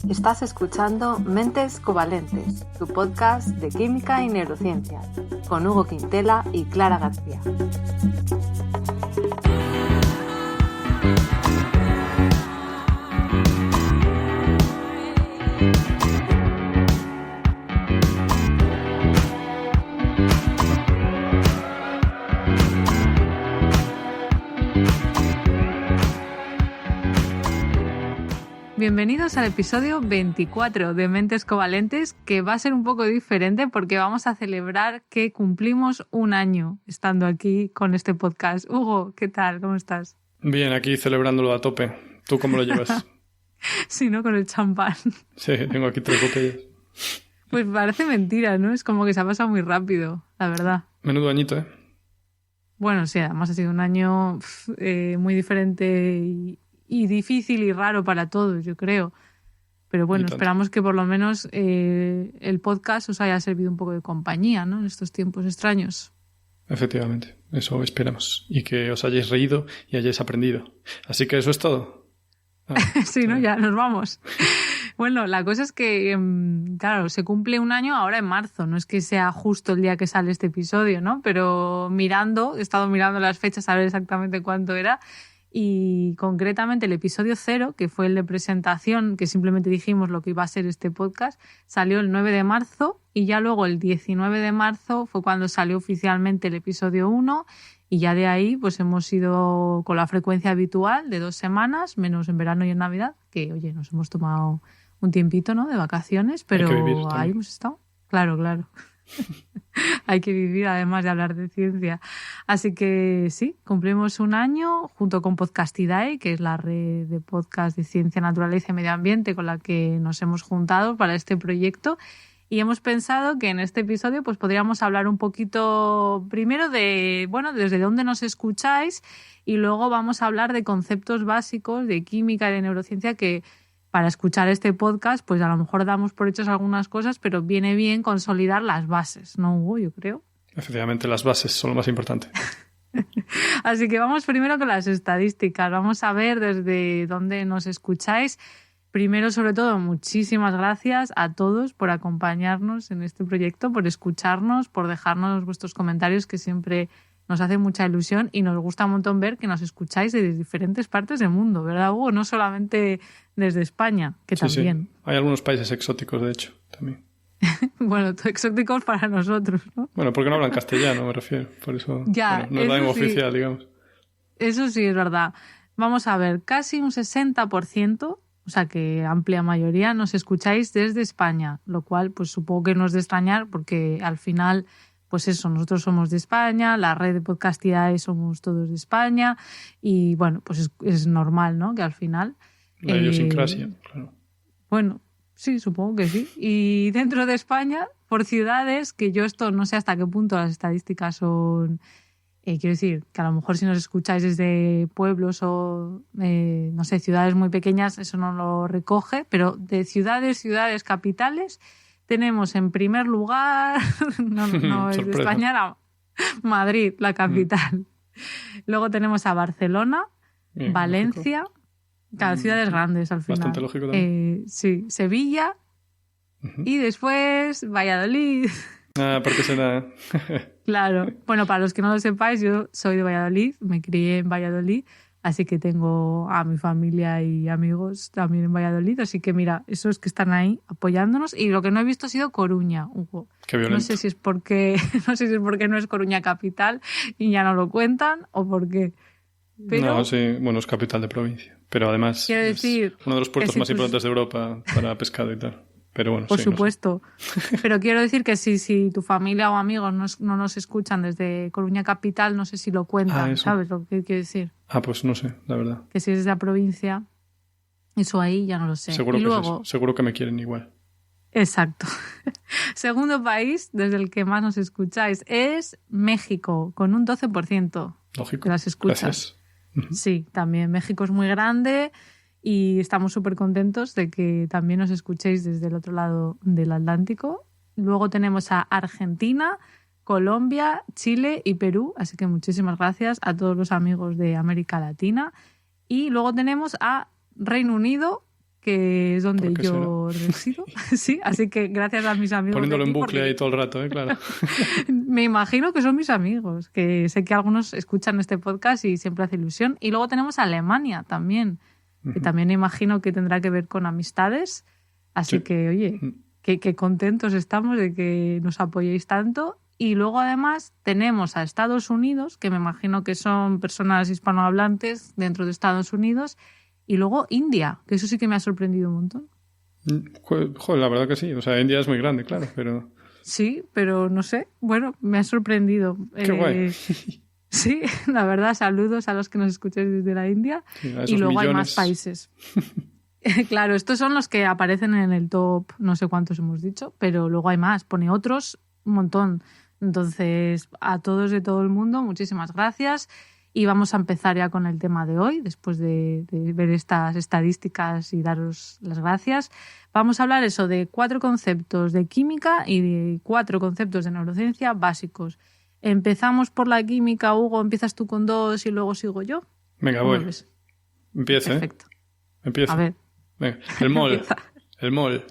Estás escuchando Mentes Covalentes, tu podcast de química y neurociencia, con Hugo Quintela y Clara García. Bienvenidos al episodio 24 de Mentes Covalentes, que va a ser un poco diferente porque vamos a celebrar que cumplimos un año estando aquí con este podcast. Hugo, ¿qué tal? ¿Cómo estás? Bien, aquí celebrándolo a tope. ¿Tú cómo lo llevas? Sí, ¿no? Con el champán. Sí, tengo aquí 3 botellas. Pues parece mentira, ¿no? Es como que se ha pasado muy rápido, la verdad. Menudo añito, ¿eh? Bueno, sí, además ha sido un año muy diferente y difícil y raro para todos, yo creo. Pero bueno, esperamos que por lo menos el podcast os haya servido un poco de compañía, ¿no? En estos tiempos extraños. Efectivamente, eso esperamos. Y que os hayáis reído y hayáis aprendido. Así que eso es todo. Sí, ¿no? Ya nos vamos. Bueno, la cosa es que, claro, se cumple un año ahora en marzo. No es que sea justo el día que sale este episodio, ¿no? Pero he estado mirando las fechas a ver exactamente cuánto era. Y concretamente el episodio 0, que fue el de presentación, que simplemente dijimos lo que iba a ser este podcast, salió el 9 de marzo y ya luego el 19 de marzo fue cuando salió oficialmente el episodio 1 y ya de ahí pues hemos ido con la frecuencia habitual de 2 semanas, menos en verano y en Navidad, que oye, nos hemos tomado un tiempito, ¿no?, de vacaciones, pero ahí hemos estado. Claro. Hay que vivir además de hablar de ciencia. Así que sí, cumplimos un año junto con Podcastidae, que es la red de podcast de ciencia, naturaleza y medio ambiente con la que nos hemos juntado para este proyecto. Y hemos pensado que en este episodio pues podríamos hablar un poquito primero de, bueno, desde dónde nos escucháis, y luego vamos a hablar de conceptos básicos de química y de neurociencia que para escuchar este podcast, pues a lo mejor damos por hechas algunas cosas, pero viene bien consolidar las bases, ¿no, Hugo? Yo creo. Efectivamente, las bases son lo más importante. Así que vamos primero con las estadísticas. Vamos a ver desde dónde nos escucháis. Primero, sobre todo, muchísimas gracias a todos por acompañarnos en este proyecto, por escucharnos, por dejarnos vuestros comentarios, que siempre nos hace mucha ilusión y nos gusta un montón ver que nos escucháis desde diferentes partes del mundo, ¿verdad, Hugo? No solamente desde España, que sí, también. Sí. Hay algunos países exóticos, de hecho, también. Bueno, exóticos para nosotros, ¿no? Bueno, porque no hablan castellano, me refiero. Por eso ya, no es la lengua sí, oficial, digamos. Eso sí es verdad. Vamos a ver, casi un 60%, o sea que amplia mayoría, nos escucháis desde España, lo cual pues supongo que no es de extrañar porque al final, pues eso, nosotros somos de España, la red de Podcastidae somos todos de España y bueno, pues es normal, ¿no?, que al final... La idiosincrasia, claro. Bueno, sí, supongo que sí. Y dentro de España, por ciudades, que yo esto no sé hasta qué punto las estadísticas son... quiero decir, que a lo mejor si nos escucháis desde pueblos o, no sé, ciudades muy pequeñas, eso no lo recoge, pero de ciudades, capitales, tenemos en primer lugar, no es de extrañar, Madrid, la capital. Luego tenemos a Barcelona, bien, Valencia, cada ciudades grandes al final. Bastante lógico también. Sí, Sevilla y después Valladolid. ¿Por qué será? Claro. Bueno, para los que no lo sepáis, yo soy de Valladolid, me crié en Valladolid, así que tengo a mi familia y amigos también en Valladolid, así que mira, esos que están ahí apoyándonos. Y lo que no he visto ha sido Coruña, Hugo. Qué violento. No sé si es porque no es Coruña capital y ya no lo cuentan o por qué. Pero, no, sí, bueno, es capital de provincia, pero además es uno de los puertos más importantes de Europa para pescado y tal. Pero bueno, por sí, supuesto. No sé. Pero quiero decir que si tu familia o amigos no nos escuchan desde Coruña capital, no sé si lo cuentan, ¿sabes lo que quiero decir? Pues no sé, la verdad. Que si es de la provincia, eso ahí ya no lo sé. Seguro y que luego, es eso. Seguro que me quieren igual. Exacto. Segundo país desde el que más nos escucháis es México, con un 12%. Lógico. De las escuchas. Gracias. Sí, también México es muy grande y estamos súper contentos de que también nos escuchéis desde el otro lado del Atlántico. Luego tenemos a Argentina, Colombia, Chile y Perú, así que muchísimas gracias a todos los amigos de América Latina. Y luego tenemos a Reino Unido, que es donde yo resido. Sí, así que gracias a mis amigos. Poniéndolo en bucle ahí todo el rato, claro. Me imagino que son mis amigos, que sé que algunos escuchan este podcast y siempre hace ilusión. Y luego tenemos Alemania también, que también imagino que tendrá que ver con amistades. Así que, oye, que contentos estamos de que nos apoyéis tanto. Y luego además tenemos a Estados Unidos, que me imagino que son personas hispanohablantes dentro de Estados Unidos. Y luego India, que eso sí que me ha sorprendido un montón. Joder, la verdad que sí. O sea, India es muy grande, claro, pero... Sí, pero no sé. Bueno, me ha sorprendido. Qué guay. Sí, la verdad, saludos a los que nos escucháis desde la India. Sí, y luego millones. Hay más países. Claro, estos son los que aparecen en el top, no sé cuántos hemos dicho, pero luego hay más. Pone otros, un montón. Entonces, a todos de todo el mundo, muchísimas gracias. Y vamos a empezar ya con el tema de hoy, después de ver estas estadísticas y daros las gracias. Vamos a hablar eso de 4 conceptos de química y de 4 conceptos de neurociencia básicos. Empezamos por la química, Hugo, empiezas tú con 2 y luego sigo yo. Venga, voy. Empieza, perfecto. Empieza. A ver. Venga. El mol. El mol.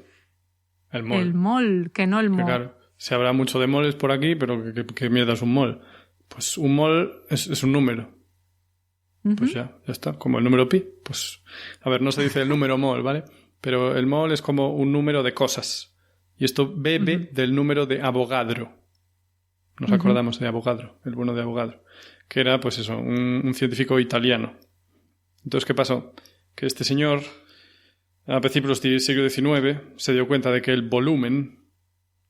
El mol. El mol, que no el mol. Claro, se habla mucho de moles por aquí, pero ¿qué mierda es un mol? Pues un mol es un número. Pues ya está. Como el número pi. Pues, a ver, no se dice el número mol, ¿vale? Pero el mol es como un número de cosas. Y esto bebe del número de Avogadro. Nos acordamos de Avogadro, el bueno de Avogadro. Que era, pues eso, un científico italiano. Entonces, ¿qué pasó? Que este señor, a principios del siglo XIX, se dio cuenta de que el volumen,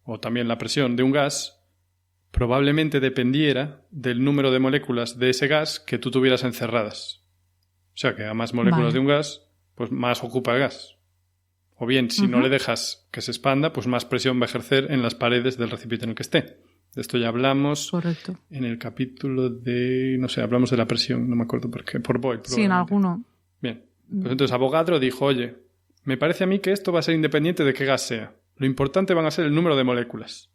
o también la presión de un gas, probablemente dependiera del número de moléculas de ese gas que tú tuvieras encerradas. O sea, que a más moléculas de un gas, pues más ocupa el gas. O bien, si no le dejas que se expanda, pues más presión va a ejercer en las paredes del recipiente en el que esté. De esto ya hablamos. Correcto. En el capítulo de... No sé, hablamos de la presión, no me acuerdo por qué. Por Boyle. Sí, en alguno. Bien. Pues entonces Avogadro dijo, oye, me parece a mí que esto va a ser independiente de qué gas sea. Lo importante van a ser el número de moléculas.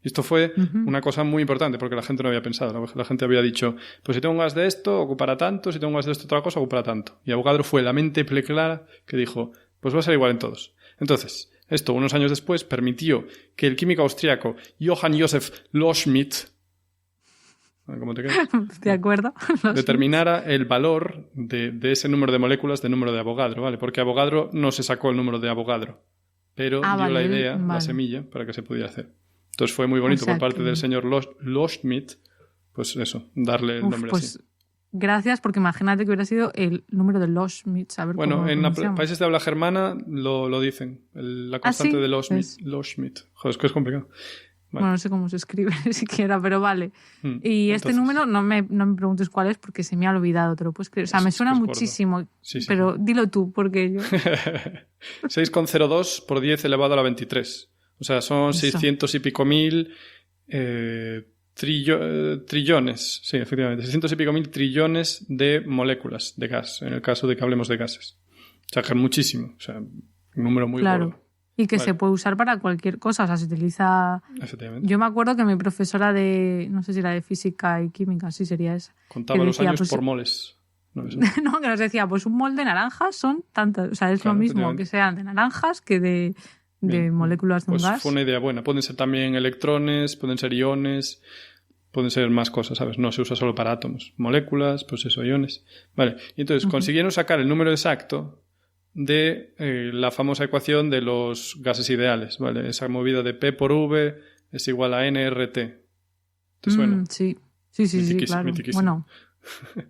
Y esto fue una cosa muy importante porque la gente no había pensado. La gente había dicho, pues si tengo un gas de esto, ocupará tanto, si tengo un gas de esto, otra cosa, ocupará tanto. Y Avogadro fue la mente clara que dijo, pues va a ser igual en todos. Entonces, esto, unos años después, permitió que el químico austriaco Johann Joseph Loschmidt, ¿cómo te quedas? De acuerdo. Determinara el valor de ese número de moléculas del número de Avogadro, ¿vale? Porque Avogadro no se sacó el número de Avogadro, pero dio la idea, la semilla, para que se pudiera hacer. Entonces fue muy bonito por parte del señor Loschmidt, pues eso, darle el nombre así. Gracias, porque imagínate que hubiera sido el número de Loschmidt. Bueno, en países de habla germana lo dicen, la constante de Loschmidt. Joder, es que es complicado. Vale. Bueno, no sé cómo se escribe ni siquiera, pero vale. Y este número, no me preguntes cuál es porque se me ha olvidado, te lo puedes creer. O sea, me suena muchísimo, sí. Pero dilo tú, porque yo... 6,02 por 10 elevado a la 23. O sea, son 600 y pico mil trillones. Sí, efectivamente. 600 y pico mil trillones de moléculas de gas, en el caso de que hablemos de gases. O sea, que es muchísimo. O sea, un número muy gordo. Y que se puede usar para cualquier cosa. O sea, se utiliza... Efectivamente. Yo me acuerdo que mi profesora de... No sé si era de física y química, sí sería esa. Contaba los años por moles. No, que nos decía, pues un mol de naranjas son tantas... O sea, es lo mismo que sean de naranjas que de moléculas de un gas. Fue una idea buena. Pueden ser también electrones, pueden ser iones, pueden ser más cosas, ¿sabes? No se usa solo para átomos. Moléculas, pues eso, iones. Vale. Y entonces consiguieron sacar el número exacto de la famosa ecuación de los gases ideales, ¿vale? Esa movida de P por V es igual a nRT. ¿Te suena? Sí, claro. Bueno,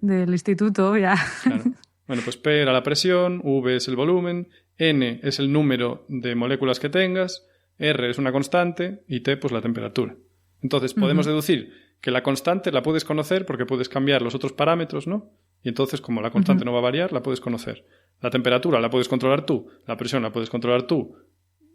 del instituto ya. Claro. Bueno, pues P era la presión, V es el volumen, N es el número de moléculas que tengas, R es una constante y T pues la temperatura. Entonces podemos deducir que la constante la puedes conocer porque puedes cambiar los otros parámetros, ¿no? Y entonces como la constante no va a variar, la puedes conocer. La temperatura la puedes controlar tú, la presión la puedes controlar tú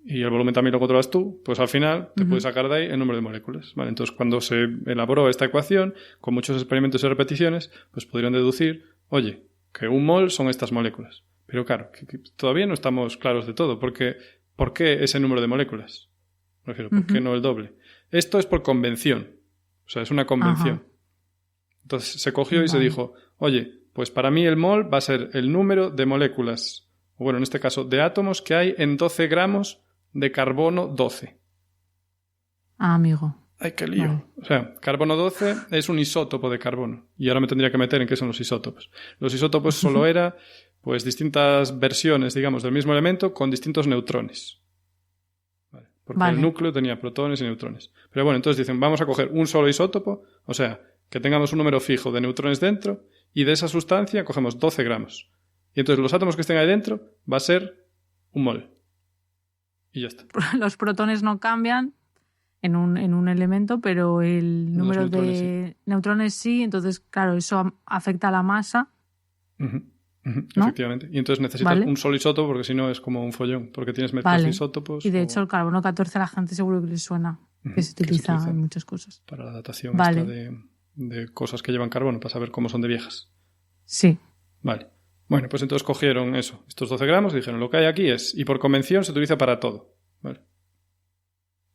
y el volumen también lo controlas tú, pues al final te puedes sacar de ahí el número de moléculas, ¿vale? Entonces cuando se elaboró esta ecuación, con muchos experimentos y repeticiones, pues pudieron deducir, oye, que un mol son estas moléculas. Pero claro, que todavía no estamos claros de todo, porque ¿por qué ese número de moléculas? Me refiero, ¿por qué no el doble? Esto es por convención, o sea, es una convención. Entonces se cogió y se dijo, oye, pues para mí el mol va a ser el número de moléculas o bueno, en este caso, de átomos que hay en 12 gramos de carbono 12. Ah, amigo. ¡Ay, qué lío! Vale. O sea, carbono 12 es un isótopo de carbono. Y ahora me tendría que meter en qué son los isótopos. Los isótopos solo era, pues, distintas versiones, digamos, del mismo elemento con distintos neutrones. Vale. Porque el núcleo tenía protones y neutrones. Pero bueno, entonces dicen, vamos a coger un solo isótopo, o sea, que tengamos un número fijo de neutrones dentro, y de esa sustancia cogemos 12 gramos. Y entonces los átomos que estén ahí dentro va a ser un mol. Y ya está. Los protones no cambian en un elemento, pero el número de neutrones sí. Entonces, claro, eso afecta a la masa. ¿No? Efectivamente. Y entonces necesitas ¿Vale? un solo isótopo porque si no es como un follón, porque tienes mezclas de isótopos. Y de hecho el carbono 14 a la gente seguro que le suena, que se utiliza en muchas cosas. Para la datación esta de cosas que llevan carbono, para saber cómo son de viejas. Sí. Vale. Bueno, pues entonces cogieron eso, estos 12 gramos, y dijeron, lo que hay aquí es, y por convención se utiliza para todo.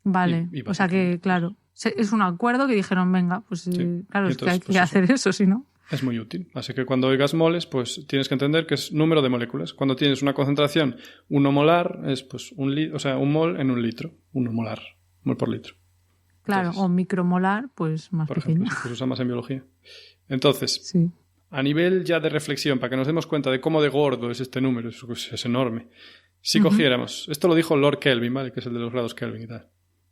Vale. O sea que, claro, es un acuerdo que dijeron, venga, pues claro, es que hay que hacer eso, si no. Es muy útil. Así que cuando oigas moles, pues tienes que entender que es número de moléculas. Cuando tienes una concentración 1 molar, es pues un mol en un litro. 1 molar, mol por litro. Claro, entonces, o micromolar, pues más por pequeño. Ejemplo, se usa más en biología. Entonces, a nivel ya de reflexión, para que nos demos cuenta de cómo de gordo es este número, es enorme. Si cogiéramos, esto lo dijo Lord Kelvin, ¿vale? Que es el de los grados Kelvin y tal.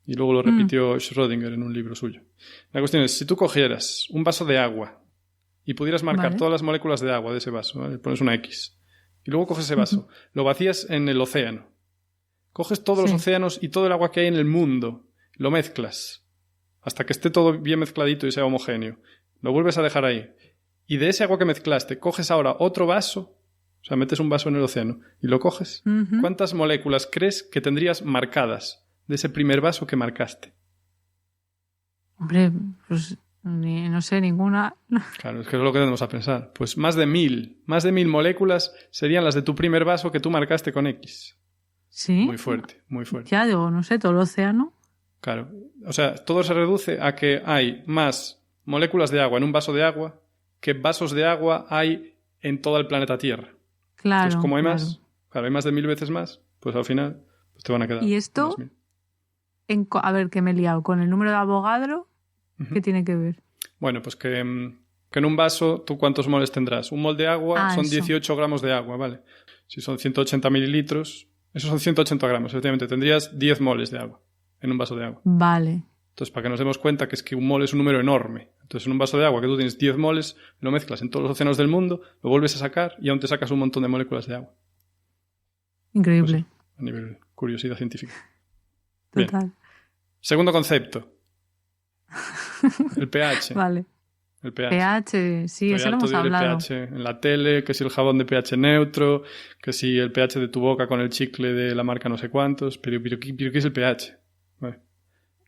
Y luego lo repitió Schrödinger en un libro suyo. La cuestión es, si tú cogieras un vaso de agua y pudieras marcar todas las moléculas de agua de ese vaso, ¿vale? Pones una X. Y luego coges ese vaso, lo vacías en el océano. Coges todos los océanos y todo el agua que hay en el mundo, lo mezclas, hasta que esté todo bien mezcladito y sea homogéneo. Lo vuelves a dejar ahí. Y de ese agua que mezclaste, coges ahora otro vaso, o sea, metes un vaso en el océano y lo coges. ¿Cuántas moléculas crees que tendrías marcadas de ese primer vaso que marcaste? Hombre, pues no sé, ninguna. Claro, es que es lo que tenemos a pensar. Pues más de 1000 moléculas serían las de tu primer vaso que tú marcaste con X. Sí. Muy fuerte, muy fuerte. Ya digo, no sé, todo el océano. Claro, o sea, todo se reduce a que hay más moléculas de agua en un vaso de agua que vasos de agua hay en todo el planeta Tierra. Claro. Entonces, como hay más, hay más de 1000 veces más, pues al final pues te van a quedar. ¿Y esto? A ver, que me he liado. ¿Con el número de Avogadro? ¿Qué tiene que ver? Bueno, pues que en un vaso, ¿tú cuántos moles tendrás? Un mol de agua son 18 gramos de agua, ¿vale? Si son 180 mililitros, esos son 180 gramos. Efectivamente, tendrías 10 moles de agua en un vaso de agua. Vale. Entonces, para que nos demos cuenta que es que un mol es un número enorme. Entonces, en un vaso de agua que tú tienes 10 moles, lo mezclas en todos los océanos del mundo, lo vuelves a sacar y aún te sacas un montón de moléculas de agua. Increíble. Pues, a nivel curiosidad científica. Total. Bien. Segundo concepto. El pH. Vale. El pH. pH, sí, eso lo hemos hablado. El pH en la tele, que si el jabón de pH neutro, que si el pH de tu boca con el chicle de la marca no sé cuántos, pero ¿qué es el pH? Vale.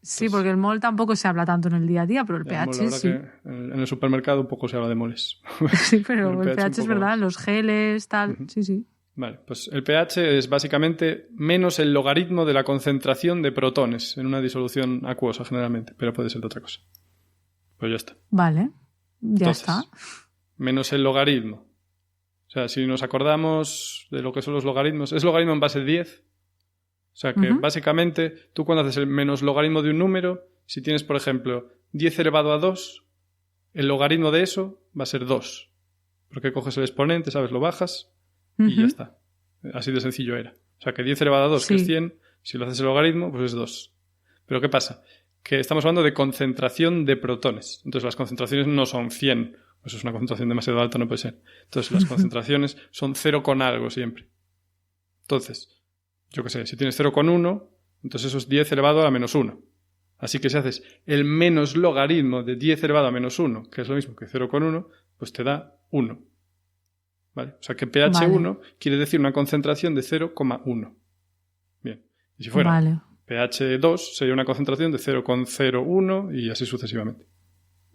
Sí, porque el mol tampoco se habla tanto en el día a día, pero el pH sí. En el supermercado un poco se habla de moles. Sí, pero el pH es verdad, los geles, tal, sí. Vale, pues el pH es básicamente menos el logaritmo de la concentración de protones en una disolución acuosa generalmente, pero puede ser de otra cosa. Pues ya está. Vale, ya Entonces, está. Menos el logaritmo. O sea, si nos acordamos de lo que son los logaritmos, es logaritmo en base 10. O sea que básicamente tú cuando haces el menos logaritmo de un número, si tienes, por ejemplo, 10 elevado a 2, el logaritmo de eso va a ser 2. Porque coges el exponente, ¿sabes? Lo bajas y ya está. Así de sencillo era. O sea que 10 elevado a 2, que es 100, si lo haces el logaritmo, pues es 2. Pero ¿qué pasa? Que estamos hablando de concentración de protones. Entonces las concentraciones no son 100. Eso es una concentración demasiado alta, no puede ser. Entonces las concentraciones son 0 con algo siempre. Entonces, yo qué sé, si tienes 0,1, entonces eso es 10 elevado a la menos 1. Así que si haces el menos logaritmo de 10 elevado a menos 1, que es lo mismo que 0,1, pues te da 1. ¿Vale? O sea que pH 1 quiere decir una concentración de 0,1. Bien. Y si fuera pH 2, sería una concentración de 0,01 y así sucesivamente.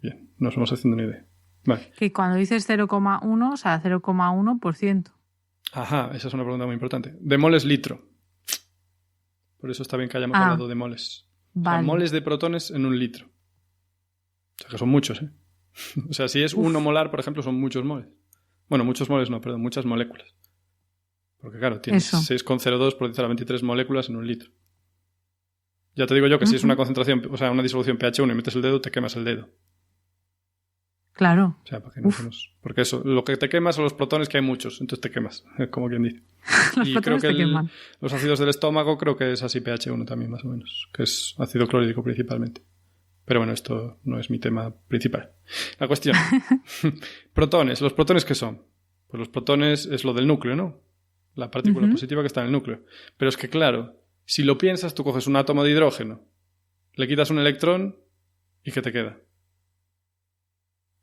Bien, nos vamos haciendo una idea. Vale. Que cuando dices 0,1, o sea, 0,1%. Ajá, esa es una pregunta muy importante. De moles litro. Por eso está bien que hayamos hablado de moles. Vale. O sea, moles de protones en un litro. O sea, que son muchos, ¿eh? O sea, si es 1 molar, por ejemplo, son muchos moles. Bueno, muchos moles no, perdón, muchas moléculas. Porque claro, tienes 6,02 por 10 a la 23 moléculas en un litro. Ya te digo yo que si es una concentración, o sea, una disolución pH 1 y metes el dedo, te quemas el dedo. Claro. O sea, para que no porque eso, lo que te quemas son los protones, que hay muchos, entonces te quemas, como quien dice. Los y protones creo que te queman. los ácidos del estómago creo que es así pH 1 también, más o menos, que es ácido clorhídrico principalmente. Pero bueno, esto no es mi tema principal. La cuestión. Protones. ¿Los protones qué son? Pues los protones es lo del núcleo, ¿no? La partícula positiva que está en el núcleo. Pero es que, claro, si lo piensas, tú coges un átomo de hidrógeno, le quitas un electrón y ¿qué te queda?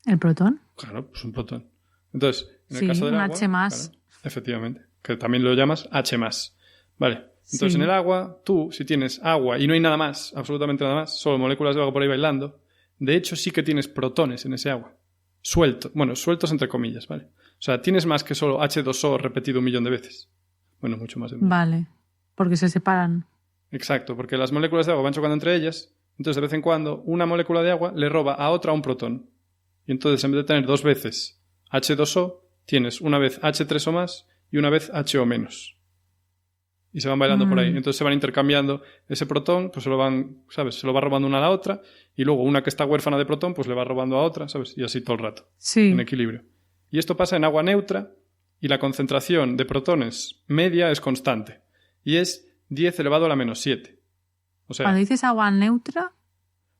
¿El protón? Claro, pues un protón. Entonces, en el Sí, caso del un agua... H+. Claro, efectivamente, que también lo llamas H+. Vale. Entonces, en el agua, tú, si tienes agua y no hay nada más, absolutamente nada más, solo moléculas de agua por ahí bailando, de hecho sí que tienes protones en ese agua. Sueltos entre comillas, ¿vale? O sea, tienes más que solo H2O repetido 1.000.000 de veces. Bueno, mucho más de 1.000.000. Vale, porque se separan. Exacto, porque las moléculas de agua van chocando entre ellas, entonces de vez en cuando una molécula de agua le roba a otra un protón. Y entonces en vez de tener 2 veces H2O, tienes una vez H3O más y una vez HO menos. Y se van bailando por ahí. Entonces se van intercambiando ese protón, pues se lo van, ¿sabes? Se lo va robando una a la otra, y luego una que está huérfana de protón, pues le va robando a otra, ¿sabes? Y así todo el rato. Sí. En equilibrio. Y esto pasa en agua neutra, y la concentración de protones media es constante. Y es 10 elevado a la menos 7. O sea... Cuando dices agua neutra...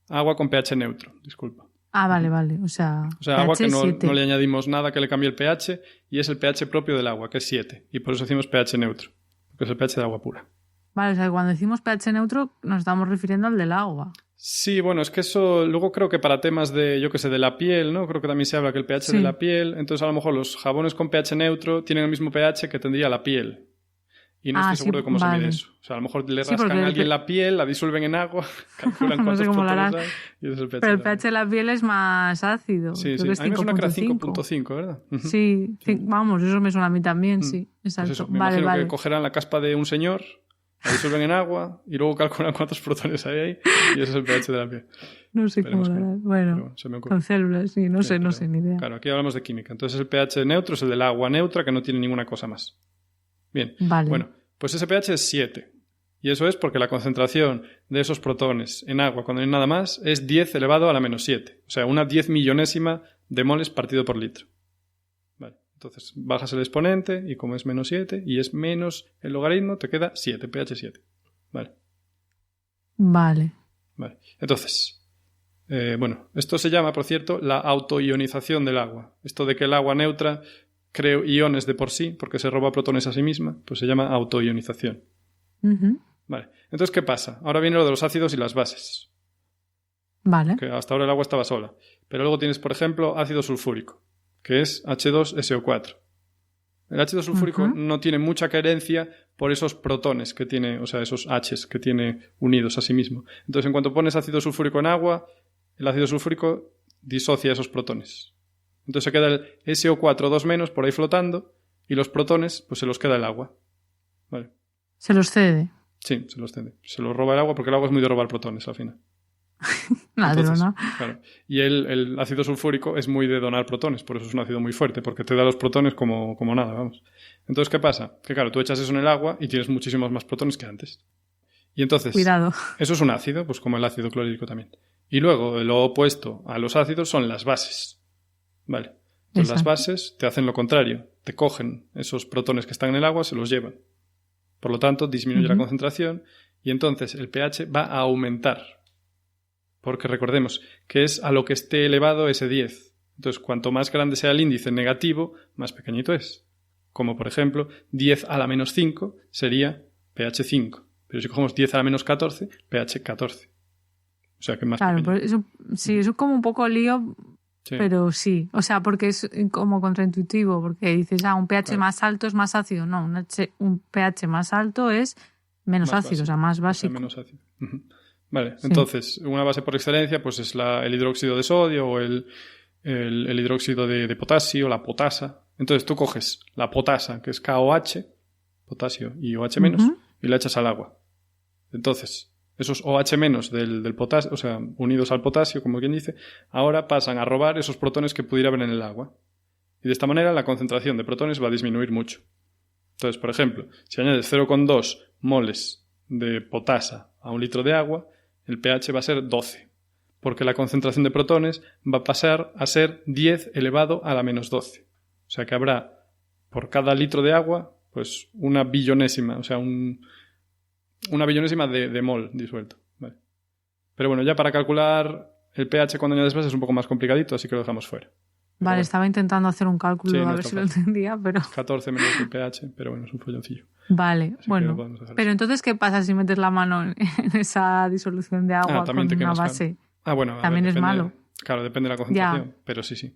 Agua con pH neutro, disculpa. Ah, vale. O sea agua que no le añadimos nada que le cambie el pH, y es el pH propio del agua, que es 7. Y por eso decimos pH neutro, que es el pH de agua pura. Vale, o sea, cuando decimos pH neutro nos estamos refiriendo al del agua. Sí, bueno, es que eso luego creo que para temas de, yo qué sé, de la piel, ¿no? Creo que también se habla que el pH de la piel, entonces a lo mejor los jabones con pH neutro tienen el mismo pH que tendría la piel. Y no estoy seguro de cómo se mide eso. O sea, a lo mejor le rascan a alguien la piel, la disuelven en agua, calculan cuántos protones hay y ese es el pH. Pero el pH de la piel es más ácido. Sí, creo sí. Que es a mí me suena que era 5.5, 5.5, ¿verdad? Sí, vamos, eso me suena a mí también, sí. Exacto. Pues eso, me imagino que cogerán la caspa de un señor, la disuelven en agua y luego calculan cuántos protones hay ahí y ese es el pH de la piel. No sé cómo lo harán. Bueno, con células, sí, no sé, ni idea. Claro, aquí hablamos de química. Entonces el pH neutro es el del agua neutra que no tiene ninguna cosa más. Bien, bueno, pues ese pH es 7. Y eso es porque la concentración de esos protones en agua cuando no hay nada más es 10 elevado a la menos 7. O sea, una 10.000.000ésima de moles partido por litro. Vale. Entonces bajas el exponente y como es menos 7 y es menos el logaritmo, te queda 7, pH 7. Vale. Entonces, bueno, esto se llama, por cierto, la autoionización del agua. Esto de que el agua neutra crea iones de por sí, porque se roba protones a sí misma, pues se llama autoionización. Vale. Entonces, ¿qué pasa? Ahora viene lo de los ácidos y las bases. Vale. Que hasta ahora el agua estaba sola. Pero luego tienes, por ejemplo, ácido sulfúrico, que es H2SO4. El ácido sulfúrico no tiene mucha carencia por esos protones que tiene, o sea, esos H's que tiene unidos a sí mismo. Entonces, en cuanto pones ácido sulfúrico en agua, el ácido sulfúrico disocia esos protones. Entonces se queda el SO4 2 menos por ahí flotando y los protones, pues se los queda el agua. Vale. ¿Se los cede? Sí, se los cede. Se los roba el agua porque el agua es muy de robar protones al final. Ladrona. Claro. Y el ácido sulfúrico es muy de donar protones, por eso es un ácido muy fuerte, porque te da los protones como nada, vamos. Entonces, ¿qué pasa? Que claro, tú echas eso en el agua y tienes muchísimos más protones que antes. Y entonces, cuidado. Eso es un ácido, pues como el ácido clorhídrico también. Y luego, lo opuesto a los ácidos son las bases. Vale. Entonces las bases te hacen lo contrario. Te cogen esos protones que están en el agua, se los llevan. Por lo tanto, disminuye la concentración y entonces el pH va a aumentar. Porque recordemos que es a lo que esté elevado ese 10. Entonces, cuanto más grande sea el índice negativo, más pequeñito es. Como, por ejemplo, 10 a la menos 5 sería pH 5. Pero si cogemos 10 a la menos 14, pH 14. O sea que más pequeño. Claro, eso es como un poco lío, sí. Pero sí. O sea, porque es como contraintuitivo, porque dices, un pH más alto es más ácido. No, un pH más alto es menos ácido, básico. O sea, más básico. O sea, menos ácido. Vale, sí. Entonces, una base por excelencia pues es el hidróxido de sodio o el hidróxido de potasio, la potasa. Entonces tú coges la potasa, que es KOH, potasio y OH menos, y la echas al agua. Entonces, esos OH menos del potasio, o sea, unidos al potasio, como quien dice, ahora pasan a robar esos protones que pudiera haber en el agua. Y de esta manera la concentración de protones va a disminuir mucho. Entonces, por ejemplo, si añades 0,2 moles de potasa a 1 litro de agua, el pH va a ser 12, porque la concentración de protones va a pasar a ser 10 elevado a la menos 12. O sea que habrá, por cada litro de agua, pues una billonésima, o sea, una billonésima de mol disuelto. Vale. Pero bueno, ya para calcular el pH cuando añades más es un poco más complicadito, así que lo dejamos fuera. Vale, bueno. Estaba intentando hacer un cálculo, Sí, no a ver está si lo fácil. entendía, pero... 14 menos el pH, pero bueno, es un folloncillo. Vale, Así bueno. Pero entonces, ¿qué pasa si metes la mano en esa disolución de agua con te una quemas, base? Claro. Bueno, También es malo. Claro, depende de la concentración, pero sí.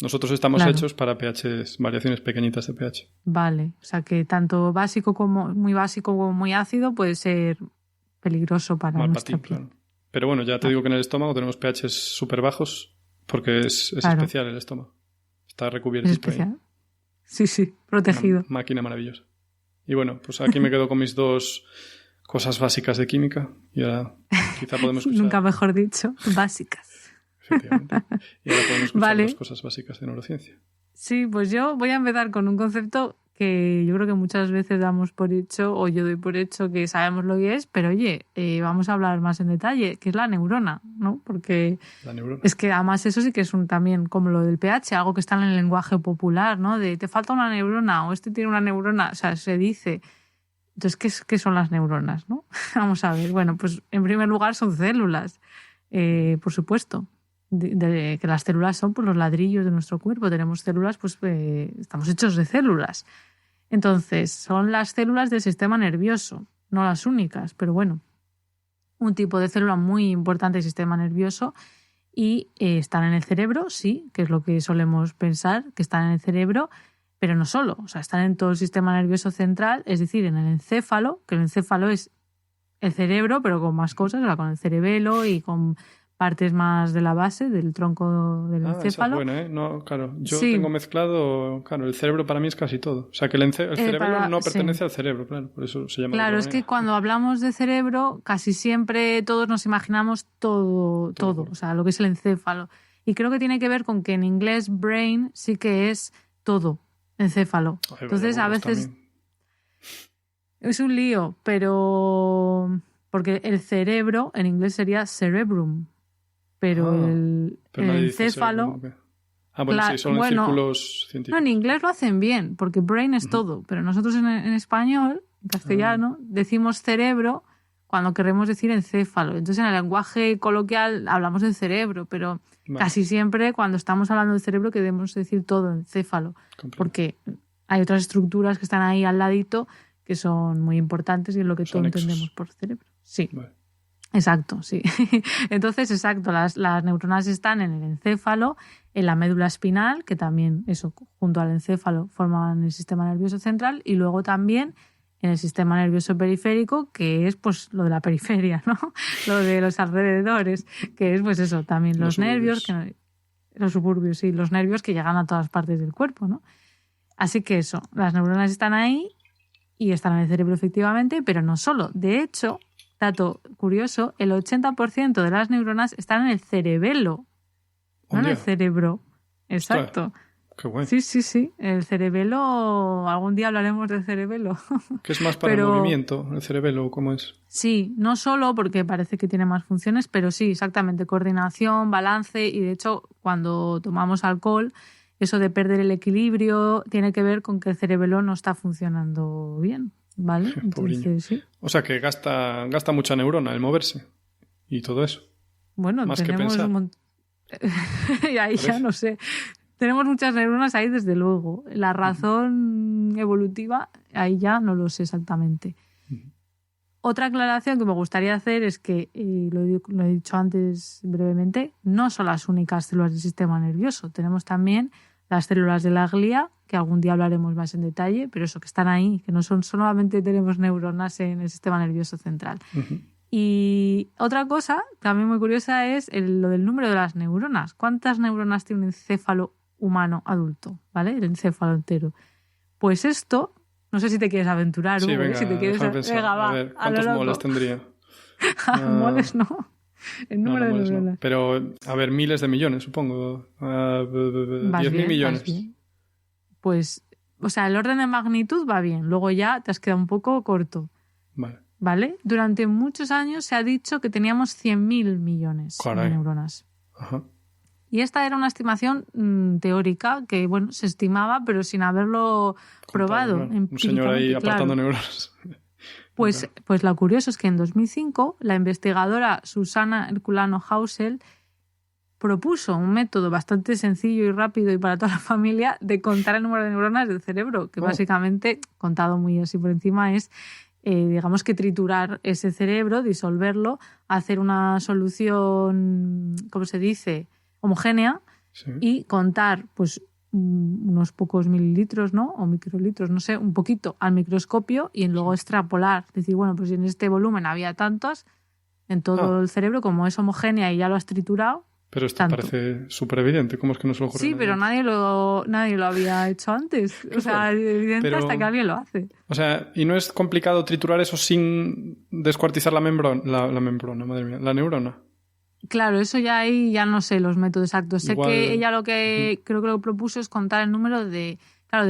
Nosotros estamos hechos para pHs, variaciones pequeñitas de pH. Vale, o sea que tanto básico como muy ácido puede ser peligroso para nuestra piel. Claro. Pero bueno, ya te digo que en el estómago tenemos pHs súper bajos porque es especial el estómago. Está recubierto. ¿Es especial? Sí, protegido. Una máquina maravillosa. Y bueno, pues aquí me quedo con mis 2 cosas básicas de química y ahora quizá podemos escuchar... Nunca mejor dicho, básicas. Efectivamente. Y ahora podemos escuchar 2 cosas básicas de neurociencia. Sí, pues yo voy a empezar con un concepto que yo creo que muchas veces damos por hecho, o yo doy por hecho que sabemos lo que es, pero oye, vamos a hablar más en detalle, que es la neurona, ¿no? Porque la neurona. Es que además eso sí que es también como lo del pH, algo que está en el lenguaje popular, ¿no? De te falta una neurona o este tiene una neurona, o sea, se dice. Entonces, ¿qué son las neuronas, no? Vamos a ver. Bueno, pues en primer lugar son células, por supuesto. Que las células son pues, los ladrillos de nuestro cuerpo. Tenemos células, pues estamos hechos de células. Entonces, son las células del sistema nervioso, no las únicas, pero bueno, un tipo de célula muy importante del sistema nervioso y están en el cerebro, sí, que es lo que solemos pensar, que están en el cerebro, pero no solo, o sea, están en todo el sistema nervioso central, es decir, en el encéfalo, que el encéfalo es el cerebro, pero con más cosas, o sea, con el cerebelo y con partes más de la base del tronco del encéfalo. Esa es buena, ¿eh? No, claro, yo tengo mezclado, claro, el cerebro para mí es casi todo. O sea, que el cerebelo no pertenece al cerebro, claro, por eso se llama. Claro, es que cuando hablamos de cerebro, casi siempre todos nos imaginamos todo, o sea, lo que es el encéfalo. Y creo que tiene que ver con que en inglés brain sí que es todo, encéfalo. Entonces, a veces también es un lío, pero porque el cerebro en inglés sería cerebrum. Pero el encéfalo... Bueno, sí, son en círculos científicos. No, en inglés lo hacen bien, porque brain es todo. Pero nosotros en español, en castellano, decimos cerebro cuando queremos decir encéfalo. Entonces, en el lenguaje coloquial hablamos del cerebro, pero casi siempre cuando estamos hablando del cerebro queremos decir todo, encéfalo. Porque hay otras estructuras que están ahí al ladito que son muy importantes y es lo que todos entendemos por cerebro. Sí. Vale. Exacto, sí. Entonces, exacto, las neuronas están en el encéfalo, en la médula espinal, que también, eso, junto al encéfalo, forman el sistema nervioso central, y luego también en el sistema nervioso periférico, que es pues lo de la periferia, ¿no? Lo de los alrededores, que es pues eso, también los nervios, los suburbios, sí, los nervios que llegan a todas partes del cuerpo, ¿no? Así que eso, las neuronas están ahí y están en el cerebro efectivamente, pero no solo. De hecho, dato curioso, el 80% de las neuronas están en el cerebelo, no en el cerebro. Exacto. Qué bueno. Sí. El cerebelo, algún día hablaremos del cerebelo. ¿Qué es más para el movimiento, el cerebelo? ¿Cómo es? Sí, no solo porque parece que tiene más funciones, pero sí, exactamente, coordinación, balance, y de hecho, cuando tomamos alcohol, eso de perder el equilibrio tiene que ver con que el cerebelo no está funcionando bien. ¿Vale? Entonces, sí. O sea que gasta mucha neurona el moverse y todo eso. Bueno, más tenemos que pensar. Y ahí ya no sé. Tenemos muchas neuronas ahí, desde luego. La razón evolutiva, ahí ya no lo sé exactamente. Otra aclaración que me gustaría hacer es que, lo he dicho antes brevemente, no son las únicas células del sistema nervioso. Tenemos también las células de la glía, que algún día hablaremos más en detalle, pero eso, que están ahí, que no son solamente tenemos neuronas en el sistema nervioso central. Y otra cosa también muy curiosa es lo del número de las neuronas. ¿Cuántas neuronas tiene un encéfalo humano adulto? ¿Vale? El encéfalo entero. Pues esto, no sé si te quieres aventurar, sí, Hugo, venga, si te quieres... Venga, va, a ver, ¿cuántos moles tendría? Moles no. El número de neuronas. No. Pero, a ver, miles de millones, supongo. 10.000 millones. Pues o sea, el orden de magnitud va bien, luego ya te has quedado un poco corto. ¿Vale? Durante muchos años se ha dicho que teníamos 100.000 millones de neuronas. Ajá. Y esta era una estimación teórica que, bueno, se estimaba, pero sin haberlo probado. Claro. Un señor ahí apartando neuronas. Pues lo curioso es que en 2005 la investigadora Susana Herculano Hausel propuso un método bastante sencillo y rápido y para toda la familia de contar el número de neuronas del cerebro, que básicamente, contado muy así por encima, es, digamos que triturar ese cerebro, disolverlo, hacer una solución, ¿cómo se dice?, homogénea, sí, y contar pues unos pocos mililitros, ¿no?, o microlitros, no sé, un poquito al microscopio y luego extrapolar. Decir, bueno, pues si en este volumen había tantos, en todo el cerebro, como es homogénea y ya lo has triturado. Pero esto parece súper evidente. ¿Cómo es que no se lo ocurre? Sí, pero nadie lo había hecho antes. O sea, es evidente hasta que alguien lo hace. O sea, ¿y no es complicado triturar eso sin descuartizar la membrana, madre mía, la neurona? Claro, eso ya ahí ya no sé los métodos exactos. Igual, sé que ella lo que creo que lo propuso es contar el número de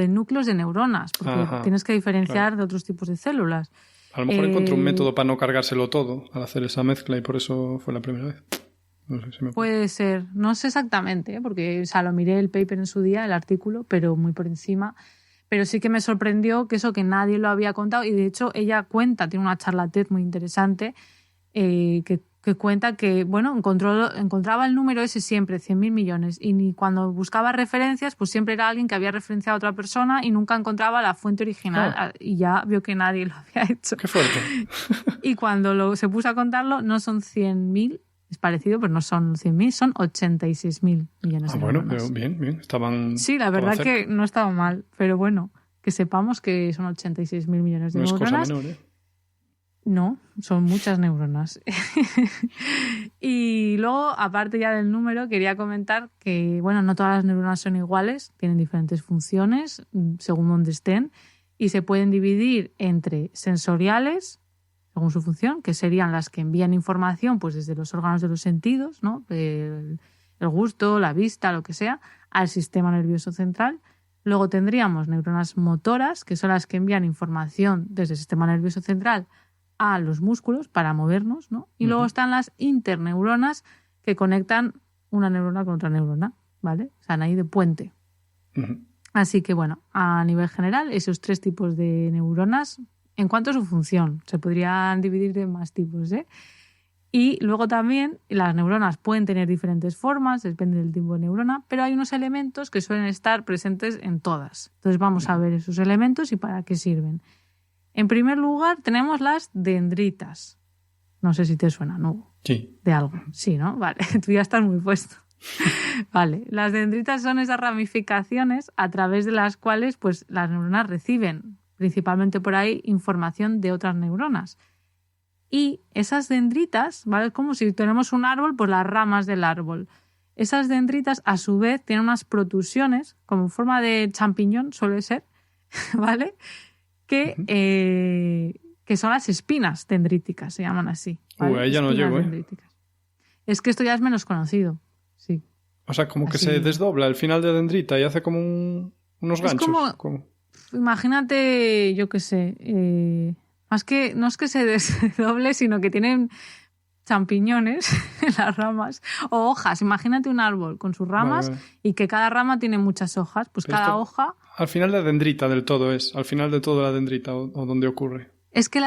núcleos de neuronas, porque tienes que diferenciar de otros tipos de células. A lo mejor encontró un método para no cargárselo todo al hacer esa mezcla y por eso fue la primera vez. No sé si puede ser, no sé exactamente, porque o sea, lo miré el paper en su día, el artículo, pero muy por encima. Pero sí que me sorprendió que eso que nadie lo había contado, y de hecho ella tiene una charla TED muy interesante que cuenta que, bueno, encontraba el número ese siempre, 100.000 millones, y cuando buscaba referencias, pues siempre era alguien que había referenciado a otra persona y nunca encontraba la fuente original, y ya vio que nadie lo había hecho. ¡Qué fuerte! Y cuando se puso a contarlo, no son 100.000, es parecido, pero no son 100.000, son 86.000 millones de neuronas. Bueno, pero bien, estaban... Sí, la verdad que no estaba mal, pero bueno, que sepamos que son 86.000 millones de neuronas. No es cosa menor, ¿eh? No, son muchas neuronas. Y luego, aparte ya del número, quería comentar que, bueno, no todas las neuronas son iguales, tienen diferentes funciones según donde estén, y se pueden dividir entre sensoriales, según su función, que serían las que envían información pues desde los órganos de los sentidos, ¿no?, el gusto, la vista, lo que sea, al sistema nervioso central. Luego tendríamos neuronas motoras, que son las que envían información desde el sistema nervioso central a los músculos para movernos, ¿no? Y luego están las interneuronas, que conectan una neurona con otra neurona, ¿vale? Están ahí de puente. Así que, bueno, a nivel general, esos tres tipos de neuronas. En cuanto a su función, se podrían dividir de más tipos, ¿eh? Y luego también las neuronas pueden tener diferentes formas, depende del tipo de neurona, pero hay unos elementos que suelen estar presentes en todas. Entonces vamos a ver esos elementos y para qué sirven. En primer lugar tenemos las dendritas. No sé si te suenan, Hugo. Sí. De algo. Sí, ¿no? Vale, tú ya estás muy puesto. Vale, las dendritas son esas ramificaciones a través de las cuales pues, las neuronas reciben, principalmente por ahí, información de otras neuronas. Y esas dendritas, ¿vale? Es como si tenemos un árbol, pues las ramas del árbol. Esas dendritas, a su vez, tienen unas protusiones, como en forma de champiñón, suele ser, ¿vale? Que son las espinas dendríticas, se llaman así, ¿vale? Ahí ya no llego, Es que esto ya es menos conocido, sí. O sea, como así. Que se desdobla el final de dendrita y hace como unos ganchos. Como... Imagínate, yo qué sé, más que no es que se desdoble, sino que tienen champiñones en las ramas o hojas. Imagínate un árbol con sus ramas, vale. Y que cada rama tiene muchas hojas. Pues pero cada hoja... Al final de dendrita del todo es, al final de toda la dendrita o donde ocurre. Es que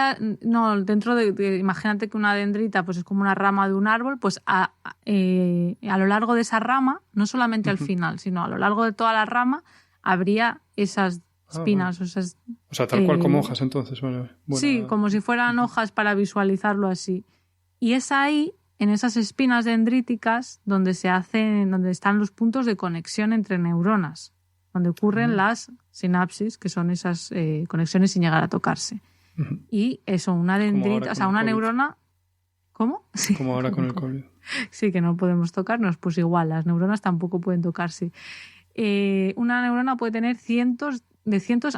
dentro de imagínate que una dendrita pues es como una rama de un árbol, pues a lo largo de esa rama, no solamente al final, sino a lo largo de toda la rama habría esas espinas. Vale. O sea, tal cual como hojas entonces. Bueno, sí, como si fueran hojas para visualizarlo así. Y es ahí, en esas espinas dendríticas, donde están los puntos de conexión entre neuronas, donde ocurren las sinapsis, que son esas conexiones sin llegar a tocarse. Y eso, una dendrita, o sea, una neurona... ¿Cómo? Sí, como ahora con el COVID. Sí, que no podemos tocarnos, pues igual, las neuronas tampoco pueden tocarse. Una neurona puede tener cientos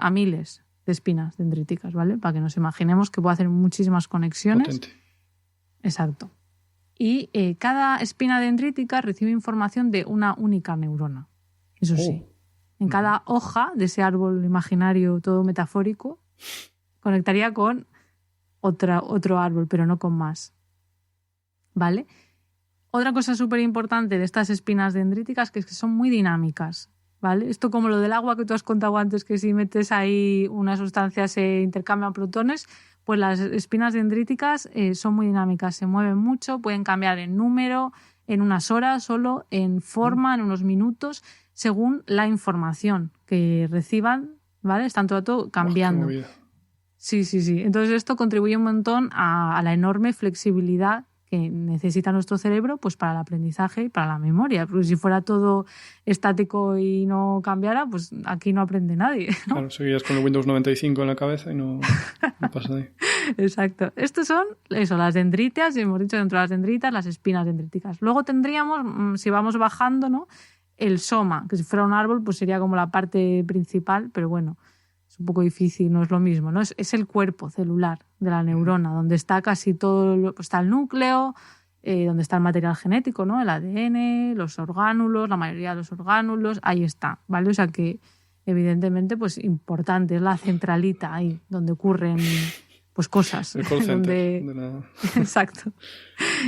a miles de espinas dendríticas, ¿vale? Para que nos imaginemos que puede hacer muchísimas conexiones. Potente. Exacto. Y cada espina dendrítica recibe información de una única neurona. Eso sí. En cada hoja de ese árbol imaginario, todo metafórico, conectaría con otro árbol, pero no con más. ¿Vale? Otra cosa súper importante de estas espinas dendríticas es que son muy dinámicas. ¿Vale? Esto como lo del agua que tú has contado antes, que si metes ahí una sustancia se intercambian protones, pues las espinas dendríticas son muy dinámicas, se mueven mucho, pueden cambiar en número, en unas horas solo, en forma, en unos minutos, según la información que reciban, ¿vale? Están todo el rato cambiando. Sí. Entonces esto contribuye un montón a la enorme flexibilidad que necesita nuestro cerebro pues para el aprendizaje y para la memoria. Porque si fuera todo estático y no cambiara, pues aquí no aprende nadie, ¿no? Claro, seguirías con el Windows 95 en la cabeza y no pasa de ahí. Exacto. Estos son las dendritas, y hemos dicho dentro de las dendritas, las espinas dendríticas. Luego tendríamos, si vamos bajando, ¿no?, el soma, que si fuera un árbol pues sería como la parte principal, pero bueno, es un poco difícil, no es lo mismo, ¿no? Es el cuerpo celular de la neurona, donde está casi todo, pues está el núcleo, donde está el material genético, ¿no? El ADN, los orgánulos, la mayoría de los orgánulos, ahí está, ¿vale? O sea que evidentemente pues importante, es la centralita ahí, donde ocurren pues cosas. El call center de la... Exacto.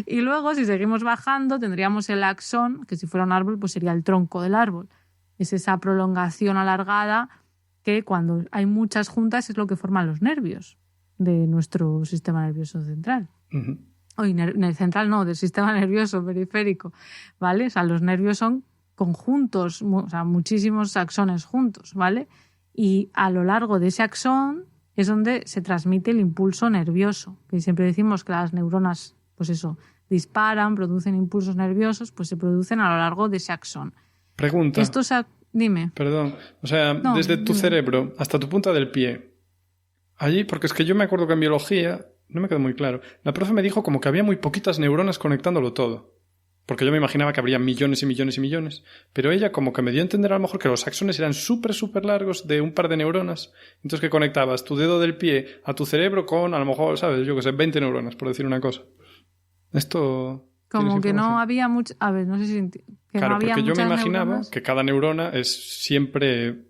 Y luego, si seguimos bajando, tendríamos el axón, que si fuera un árbol, pues sería el tronco del árbol. Es esa prolongación alargada que cuando hay muchas juntas es lo que forman los nervios de nuestro sistema nervioso central. Uh-huh. Central no, del sistema nervioso periférico, ¿vale? O sea, los nervios son conjuntos, o sea, muchísimos axones juntos, ¿vale? Y a lo largo de ese axón es donde se transmite el impulso nervioso, que siempre decimos que las neuronas, pues eso, disparan, producen impulsos nerviosos, pues se producen a lo largo de ese axón. Pregunta. Dime. Perdón. O sea, no, desde tu cerebro hasta tu punta del pie. Allí, porque es que yo me acuerdo que en biología, no me quedó muy claro, la profe me dijo como que había muy poquitas neuronas conectándolo todo. Porque yo me imaginaba que habría millones y millones y millones. Pero ella como que me dio a entender a lo mejor que los axones eran súper largos de un par de neuronas. Entonces que conectabas tu dedo del pie a tu cerebro con, a lo mejor, ¿sabes? Yo que sé, 20 neuronas, por decir una cosa. Esto... Como que no había mucho... A ver, no sé si... Claro, no había porque yo me imaginaba neuronas. Que cada neurona es siempre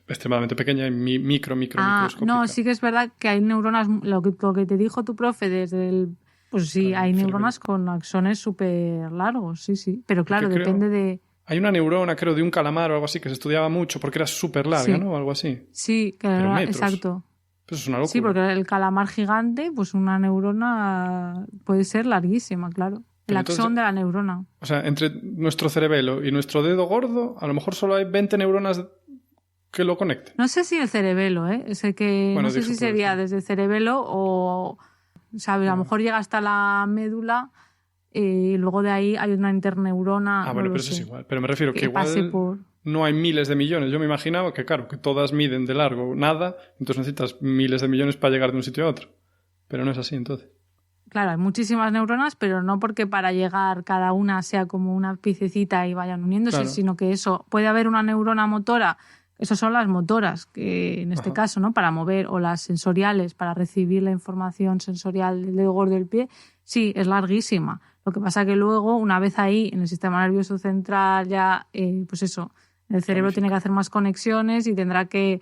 extremadamente pequeña y microscópica. No, sí que es verdad que hay neuronas... Lo que te dijo tu profe desde el... Pues sí, claro, hay neuronas con axones súper largos, sí. Pero claro, depende de... Hay una neurona, creo, de un calamar o algo así que se estudiaba mucho porque era súper larga, ¿no? O algo así. Sí, que era metros. Exacto. Eso es una locura. Sí, porque el calamar gigante, pues una neurona puede ser larguísima, claro. El axón de la neurona. O sea, entre nuestro cerebelo y nuestro dedo gordo, a lo mejor solo hay 20 neuronas que lo conecten. No sé si el cerebelo, no sé si sería desde el cerebelo o... ¿Sabes? A lo mejor llega hasta la médula y luego de ahí hay una interneurona. Ah, bueno, pero eso es igual. Pero me refiero que igual no hay miles de millones. Yo me imaginaba que, claro, que todas miden de largo nada, entonces necesitas miles de millones para llegar de un sitio a otro. Pero no es así, entonces. Claro, hay muchísimas neuronas, pero no porque para llegar cada una sea como una piececita y vayan uniéndose, claro, sino que eso, puede haber una neurona motora. Esas son las motoras, que en este caso, ¿no? Para mover, o las sensoriales, para recibir la información sensorial del dedo gordo del pie, sí, es larguísima. Lo que pasa que luego, una vez ahí, en el sistema nervioso central, ya, pues eso, el cerebro tiene que hacer más conexiones y tendrá que,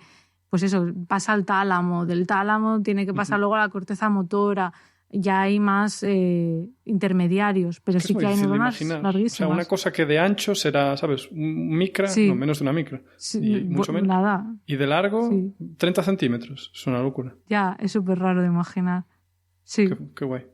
pues eso, pasa al tálamo, del tálamo tiene que pasar luego a la corteza motora. Ya hay más intermediarios, pero sí que hay neuronas larguísimas. O sea, una cosa que de ancho será, ¿sabes? Un micra, sí, no, menos de una micra. Sí, y mucho menos. Nada. Y de largo, sí, 30 centímetros. Es una locura. Ya, es súper raro de imaginar. Sí. Qué guay.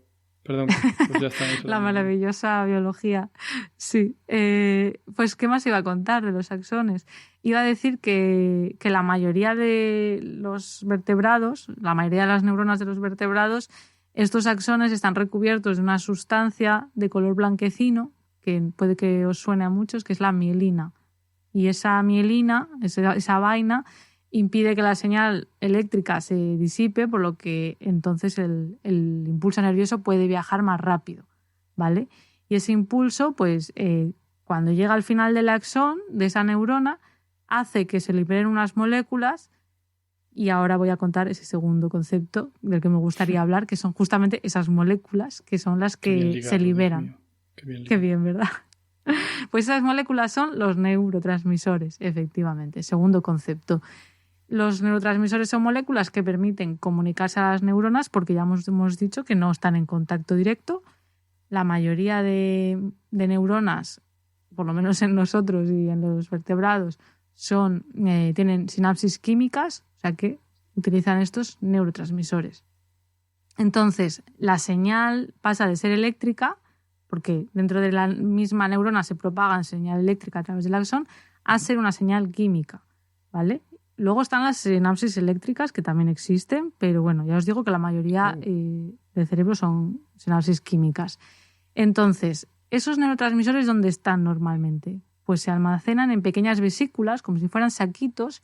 Perdón, pues ya está. La maravillosa biología. Sí. Pues, ¿qué más iba a contar de los axones? Iba a decir que la mayoría de los vertebrados, la mayoría de las neuronas de los vertebrados, estos axones están recubiertos de una sustancia de color blanquecino, que puede que os suene a muchos, que es la mielina. Y esa mielina, esa vaina, impide que la señal eléctrica se disipe, por lo que entonces el impulso nervioso puede viajar más rápido, ¿vale? Y ese impulso, pues, cuando llega al final del axón, de esa neurona, hace que se liberen unas moléculas. Y ahora voy a contar ese segundo concepto del que me gustaría hablar, que son justamente esas moléculas que son las que se liberan. Qué bien, qué bien, ¿verdad? Pues esas moléculas son los neurotransmisores, efectivamente. Segundo concepto. Los neurotransmisores son moléculas que permiten comunicarse a las neuronas porque ya hemos dicho que no están en contacto directo. La mayoría de neuronas, por lo menos en nosotros y en los vertebrados, tienen sinapsis químicas, o sea que utilizan estos neurotransmisores. Entonces, la señal pasa de ser eléctrica, porque dentro de la misma neurona se propaga señal eléctrica a través del axón, a ser una señal química, ¿vale? Luego están las sinapsis eléctricas, que también existen, pero bueno, ya os digo que la mayoría del cerebro son sinapsis químicas. Entonces, ¿esos neurotransmisores dónde están normalmente? Pues se almacenan en pequeñas vesículas, como si fueran saquitos,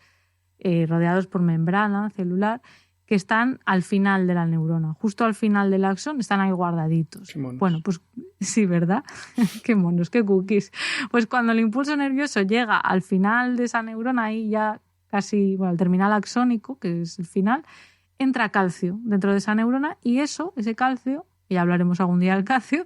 rodeados por membrana celular, que están al final de la neurona, justo al final del axón, están ahí guardaditos. Qué monos. Bueno, pues sí, ¿verdad? Qué monos, qué cookies. Pues cuando el impulso nervioso llega al final de esa neurona, ahí ya casi, bueno, al terminal axónico, que es el final, entra calcio dentro de esa neurona y ese calcio, y hablaremos algún día del calcio,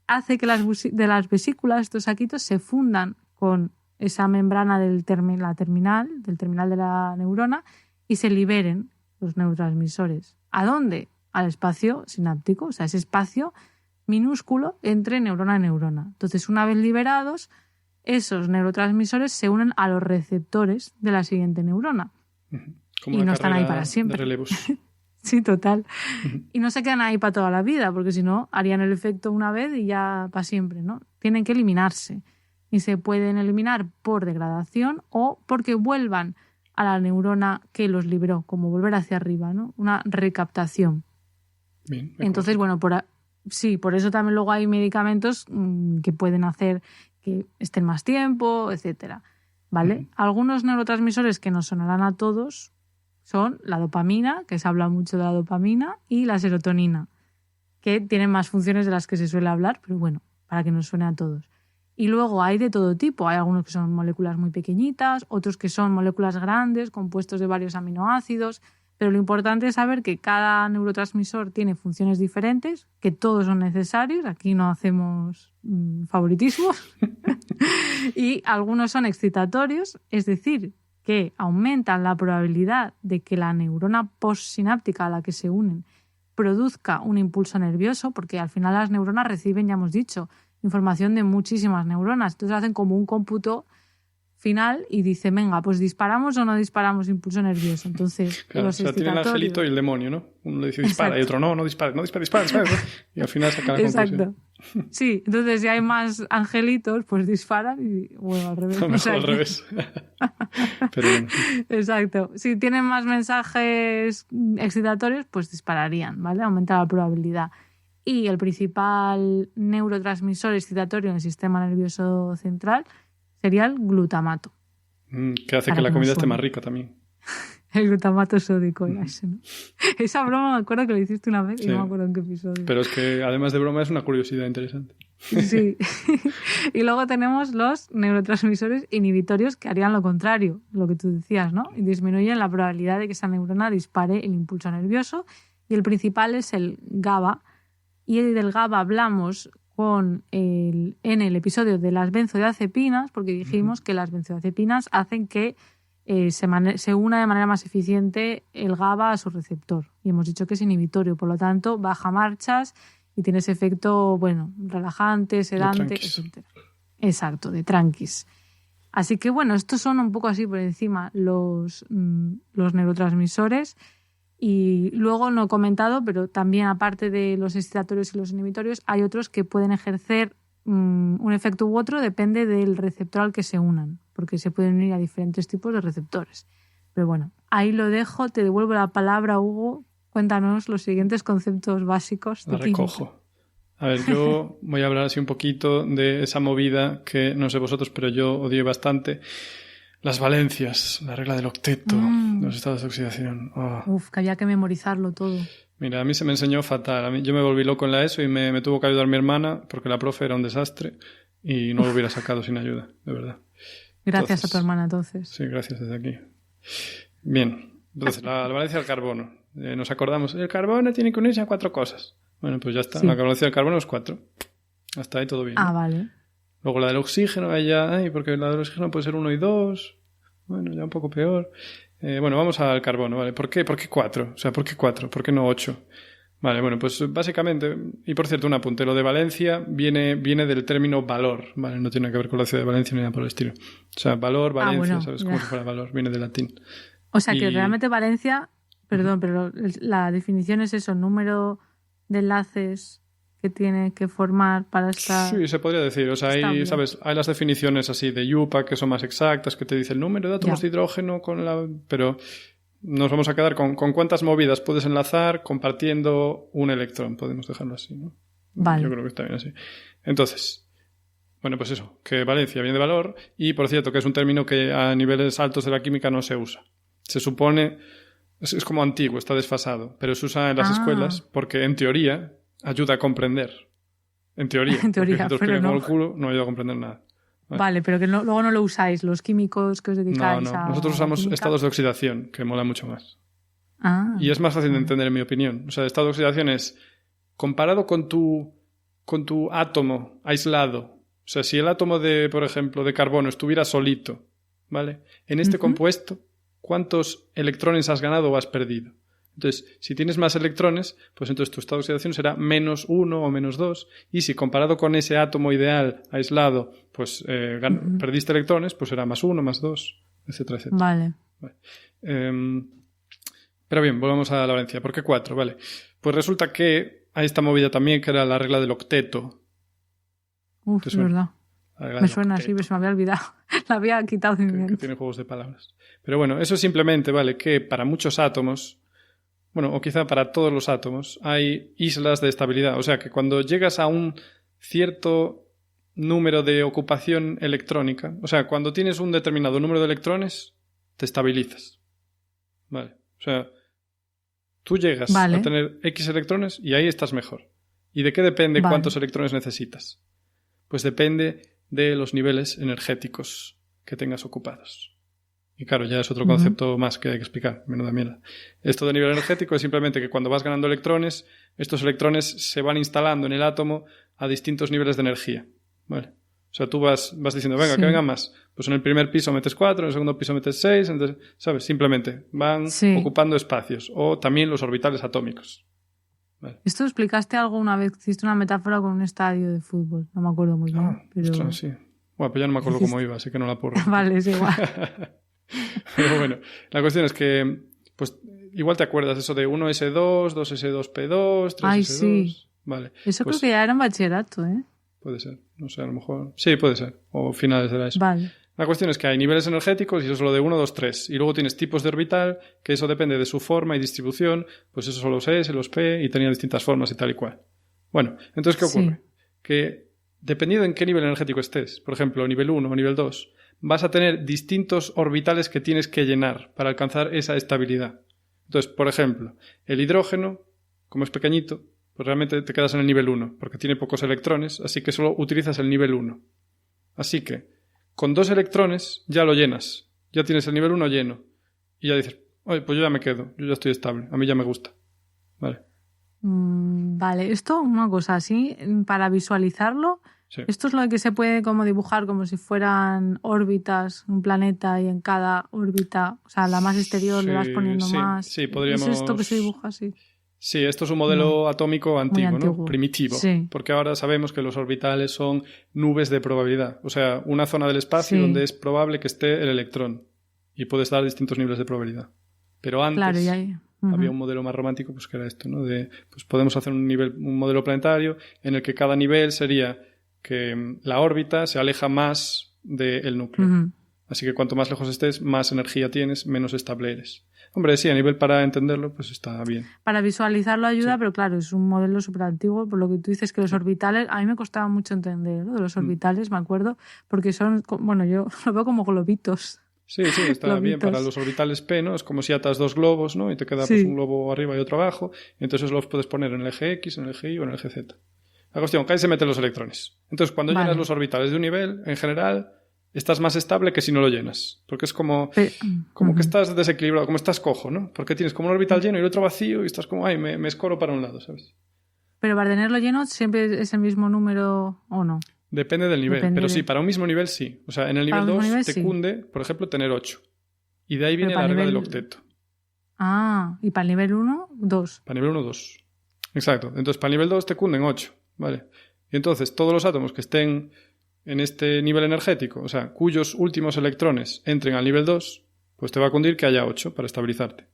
hace que de las vesículas, estos saquitos, se fundan con esa membrana del terminal de la neurona y se liberen los neurotransmisores. ¿A dónde? Al espacio sináptico, o sea, ese espacio minúsculo entre neurona y neurona. Entonces, una vez liberados, esos neurotransmisores se unen a los receptores de la siguiente neurona. Como y no están ahí para siempre. De relevos. Sí, total. Y no se quedan ahí para toda la vida, porque si no, harían el efecto una vez y ya para siempre, ¿no? Tienen que eliminarse. Y se pueden eliminar por degradación o porque vuelvan a la neurona que los liberó, como volver hacia arriba, ¿no? Una recaptación. Bien, entonces, bueno, por eso también luego hay medicamentos que pueden hacer que estén más tiempo, etcétera, ¿vale? Algunos neurotransmisores que nos sonarán a todos son la dopamina, que se habla mucho de la dopamina, y la serotonina, que tienen más funciones de las que se suele hablar, pero bueno, para que nos suene a todos. Y luego hay de todo tipo. Hay algunos que son moléculas muy pequeñitas, otros que son moléculas grandes, compuestos de varios aminoácidos. Pero lo importante es saber que cada neurotransmisor tiene funciones diferentes, que todos son necesarios. Aquí no hacemos favoritismos. Y algunos son excitatorios, es decir, que aumentan la probabilidad de que la neurona postsináptica a la que se unen produzca un impulso nervioso, porque al final las neuronas reciben, ya hemos dicho, información de muchísimas neuronas. Entonces hacen como un cómputo final y dicen, venga, pues disparamos o no disparamos impulso nervioso. Entonces, claro, los tiene el angelito y el demonio, ¿no? Uno le dice dispara. Exacto. Y otro no dispara. Y al final saca la conclusión. Exacto. Sí, entonces si hay más angelitos, pues disparan y bueno, al revés. Mejor al revés. Pero bueno. Exacto. Si tienen más mensajes excitatorios, pues dispararían, ¿vale? Aumenta la probabilidad. Y el principal neurotransmisor excitatorio en el sistema nervioso central sería el glutamato. Que hace que la comida esté más rica también. El glutamato sódico era ese, ¿no? Esa broma me acuerdo que lo hiciste una vez y no me acuerdo en qué episodio. Pero es que además de broma es una curiosidad interesante. Sí. Y luego tenemos los neurotransmisores inhibitorios que harían lo contrario, lo que tú decías, ¿no? Y disminuyen la probabilidad de que esa neurona dispare el impulso nervioso. Y el principal es el GABA. Y del GABA hablamos en el episodio de las benzodiazepinas, porque dijimos que las benzodiazepinas hacen que se una de manera más eficiente el GABA a su receptor. Y hemos dicho que es inhibitorio, por lo tanto, baja marchas y tiene ese efecto, bueno, relajante, sedante, etc. Exacto, de tranquis. Así que, bueno, estos son un poco así por encima los neurotransmisores. Y luego no he comentado, pero también aparte de los excitatorios y los inhibitorios, hay otros que pueden ejercer un efecto u otro, depende del receptor al que se unan, porque se pueden unir a diferentes tipos de receptores. Pero bueno, ahí lo dejo, te devuelvo la palabra, Hugo. Cuéntanos los siguientes conceptos básicos de química. Recojo. A ver, yo voy a hablar así un poquito de esa movida que, no sé vosotros, pero yo odié bastante. Las valencias, la regla del octeto, los estados de oxidación. Oh. Uf, que había que memorizarlo todo. Mira, a mí se me enseñó fatal. Yo me volví loco en la ESO y me tuvo que ayudar mi hermana porque la profe era un desastre y no lo hubiera sacado sin ayuda, de verdad. Gracias a tu hermana, entonces. Sí, gracias desde aquí. Bien, entonces la valencia del carbono. Nos acordamos, el carbono tiene que unirse a 4 cosas. Bueno, pues ya está. Sí. La valencia del carbono es 4. Hasta ahí todo bien. Ah, ¿no? Vale. Luego la del oxígeno, ahí ya, porque la del oxígeno puede ser 1 y 2. Bueno, ya un poco peor. Bueno, vamos al carbono, ¿vale? ¿Por qué 4? O sea, ¿por qué 4? ¿Por qué no 8? Vale, bueno, pues básicamente, y por cierto, un apunte, lo de Valencia viene del término valor, ¿vale? No tiene que ver con la ciudad de Valencia ni nada por el estilo. O sea, valor, Valencia, bueno, ¿sabes? Ya. Como si fuera valor, viene del latín. O sea, que realmente Valencia, perdón, pero la definición es eso, número de enlaces que tiene que formar para estar... Sí, se podría decir. O sea, hay, ¿sabes? Hay las definiciones así de IUPAC que son más exactas, que te dice el número de átomos de hidrógeno con la... Pero nos vamos a quedar con cuántas movidas puedes enlazar compartiendo un electrón. Podemos dejarlo así, ¿no? Vale. Yo creo que está bien así. Entonces, bueno, pues eso, que Valencia viene de valor y, por cierto, que es un término que a niveles altos de la química no se usa. Se supone... Es como antiguo, está desfasado, pero se usa en las escuelas porque, en teoría, ayuda a comprender. En teoría. En teoría, porque si te lo pero explican no. con el culo, no ayuda a comprender nada. Vale, pero que luego no lo usáis, los químicos que os dedicáis No. a... Nosotros usamos química. estados de oxidación, que mola mucho más. Y es más fácil de entender, en mi opinión. O sea, el estado de oxidación es comparado con tu átomo aislado. O sea, si el átomo de, por ejemplo, de carbono estuviera solito, ¿vale? En este compuesto, ¿cuántos electrones has ganado o has perdido? Entonces, si tienes más electrones, pues entonces tu estado de oxidación será -1 o -2. Y si comparado con ese átomo ideal aislado, pues perdiste electrones, pues será +1, +2, etcétera, etcétera. Vale. Pero bien, volvamos a la Valencia. ¿Por qué 4? Vale. Pues resulta que hay esta movida también que era la regla del octeto. Es verdad. Me suena así, pero se me había olvidado. La había quitado de mi mente. Que tiene juegos de palabras. Pero bueno, eso simplemente vale que para muchos átomos, bueno, o quizá para todos los átomos, hay islas de estabilidad. O sea, que cuando llegas a un cierto número de ocupación electrónica, o sea, cuando tienes un determinado número de electrones, te estabilizas. Vale. O sea, tú llegas a tener X electrones y ahí estás mejor. ¿Y de qué depende cuántos electrones necesitas? Pues depende de los niveles energéticos que tengas ocupados. Y claro, ya es otro concepto más que hay que explicar. Menuda mierda. Esto de nivel energético es simplemente que cuando vas ganando electrones, estos electrones se van instalando en el átomo a distintos niveles de energía. ¿Vale? O sea, tú vas diciendo, venga, que vengan más. Pues en el primer piso metes 4, en el segundo piso metes 6, entonces, ¿sabes? Simplemente van ocupando espacios. O también los orbitales atómicos. Vale. Esto explicaste algo una vez, hiciste una metáfora con un estadio de fútbol. No me acuerdo muy bien. Pero... Ostras, sí. Bueno, pues ya no me acuerdo cómo iba, así que no la puedo repetir. Vale, es igual. Pero bueno, la cuestión es que, pues, igual te acuerdas eso de 1S2, 2S2P2, 3S2. Ay, sí. Vale. Eso pues, creo que ya era en bachillerato, ¿eh? Puede ser. No sé, a lo mejor. Sí, puede ser. O finales de la ESO. Vale. La cuestión es que hay niveles energéticos y eso es lo de 1, 2, 3. Y luego tienes tipos de orbital, que eso depende de su forma y distribución. Pues esos son los S, los P, y tenían distintas formas y tal y cual. Bueno, entonces, ¿qué ocurre? Que dependiendo en qué nivel energético estés, por ejemplo, nivel 1 o nivel 2, vas a tener distintos orbitales que tienes que llenar para alcanzar esa estabilidad. Entonces, por ejemplo, el hidrógeno, como es pequeñito, pues realmente te quedas en el nivel 1, porque tiene pocos electrones, así que solo utilizas el nivel 1. Así que, con 2 electrones ya lo llenas, ya tienes el nivel 1 lleno, y ya dices, oye, pues yo ya me quedo, yo ya estoy estable, a mí ya me gusta. Vale. Vale, esto, una cosa así, para visualizarlo, esto es lo que se puede como dibujar como si fueran órbitas, un planeta, y en cada órbita, o sea, la más exterior le vas poniendo más. Sí, podríamos... ¿Es esto que se dibuja así? Sí, esto es un modelo atómico antiguo, ¿no? Primitivo. Sí. Porque ahora sabemos que los orbitales son nubes de probabilidad. O sea, una zona del espacio donde es probable que esté el electrón. Y puedes dar distintos niveles de probabilidad. Pero antes había un modelo más romántico, pues que era esto, ¿no? Pues podemos hacer un modelo planetario en el que cada nivel sería que la órbita se aleja más del núcleo. Así que cuanto más lejos estés, más energía tienes, menos estable eres. Hombre, sí, a nivel para entenderlo, pues está bien. Para visualizarlo ayuda, pero claro, es un modelo súper antiguo, por lo que tú dices que los orbitales, a mí me costaba mucho entender, ¿no? De los orbitales, me acuerdo, porque son, bueno, yo lo veo como globitos. Sí, está bien para los orbitales P, ¿no? Es como si atas 2 globos, ¿no? Y te queda pues un globo arriba y otro abajo, y entonces los puedes poner en el eje X, en el eje Y o en el eje Z. La cuestión, que ahí se meten los electrones. Entonces, cuando llenas los orbitales de un nivel, en general, estás más estable que si no lo llenas. Porque es como que estás desequilibrado, como estás cojo, ¿no? Porque tienes como un orbital lleno y el otro vacío y estás como, ay, me escoro para un lado, ¿sabes? Pero para tenerlo lleno, ¿siempre es el mismo número o no? Depende del nivel. Pero sí, para un mismo nivel sí. O sea, en el nivel 2 te cunde, por ejemplo, tener 8. Y de ahí viene la regla del octeto. Ah, y para el nivel 1, 2. Para el nivel 1, 2. Exacto. Entonces, para el nivel 2 te cunden 8. ¿Vale? Y entonces, todos los átomos que estén en este nivel energético, o sea, cuyos últimos electrones entren al nivel 2, pues te va a cundir que haya 8 para estabilizarte.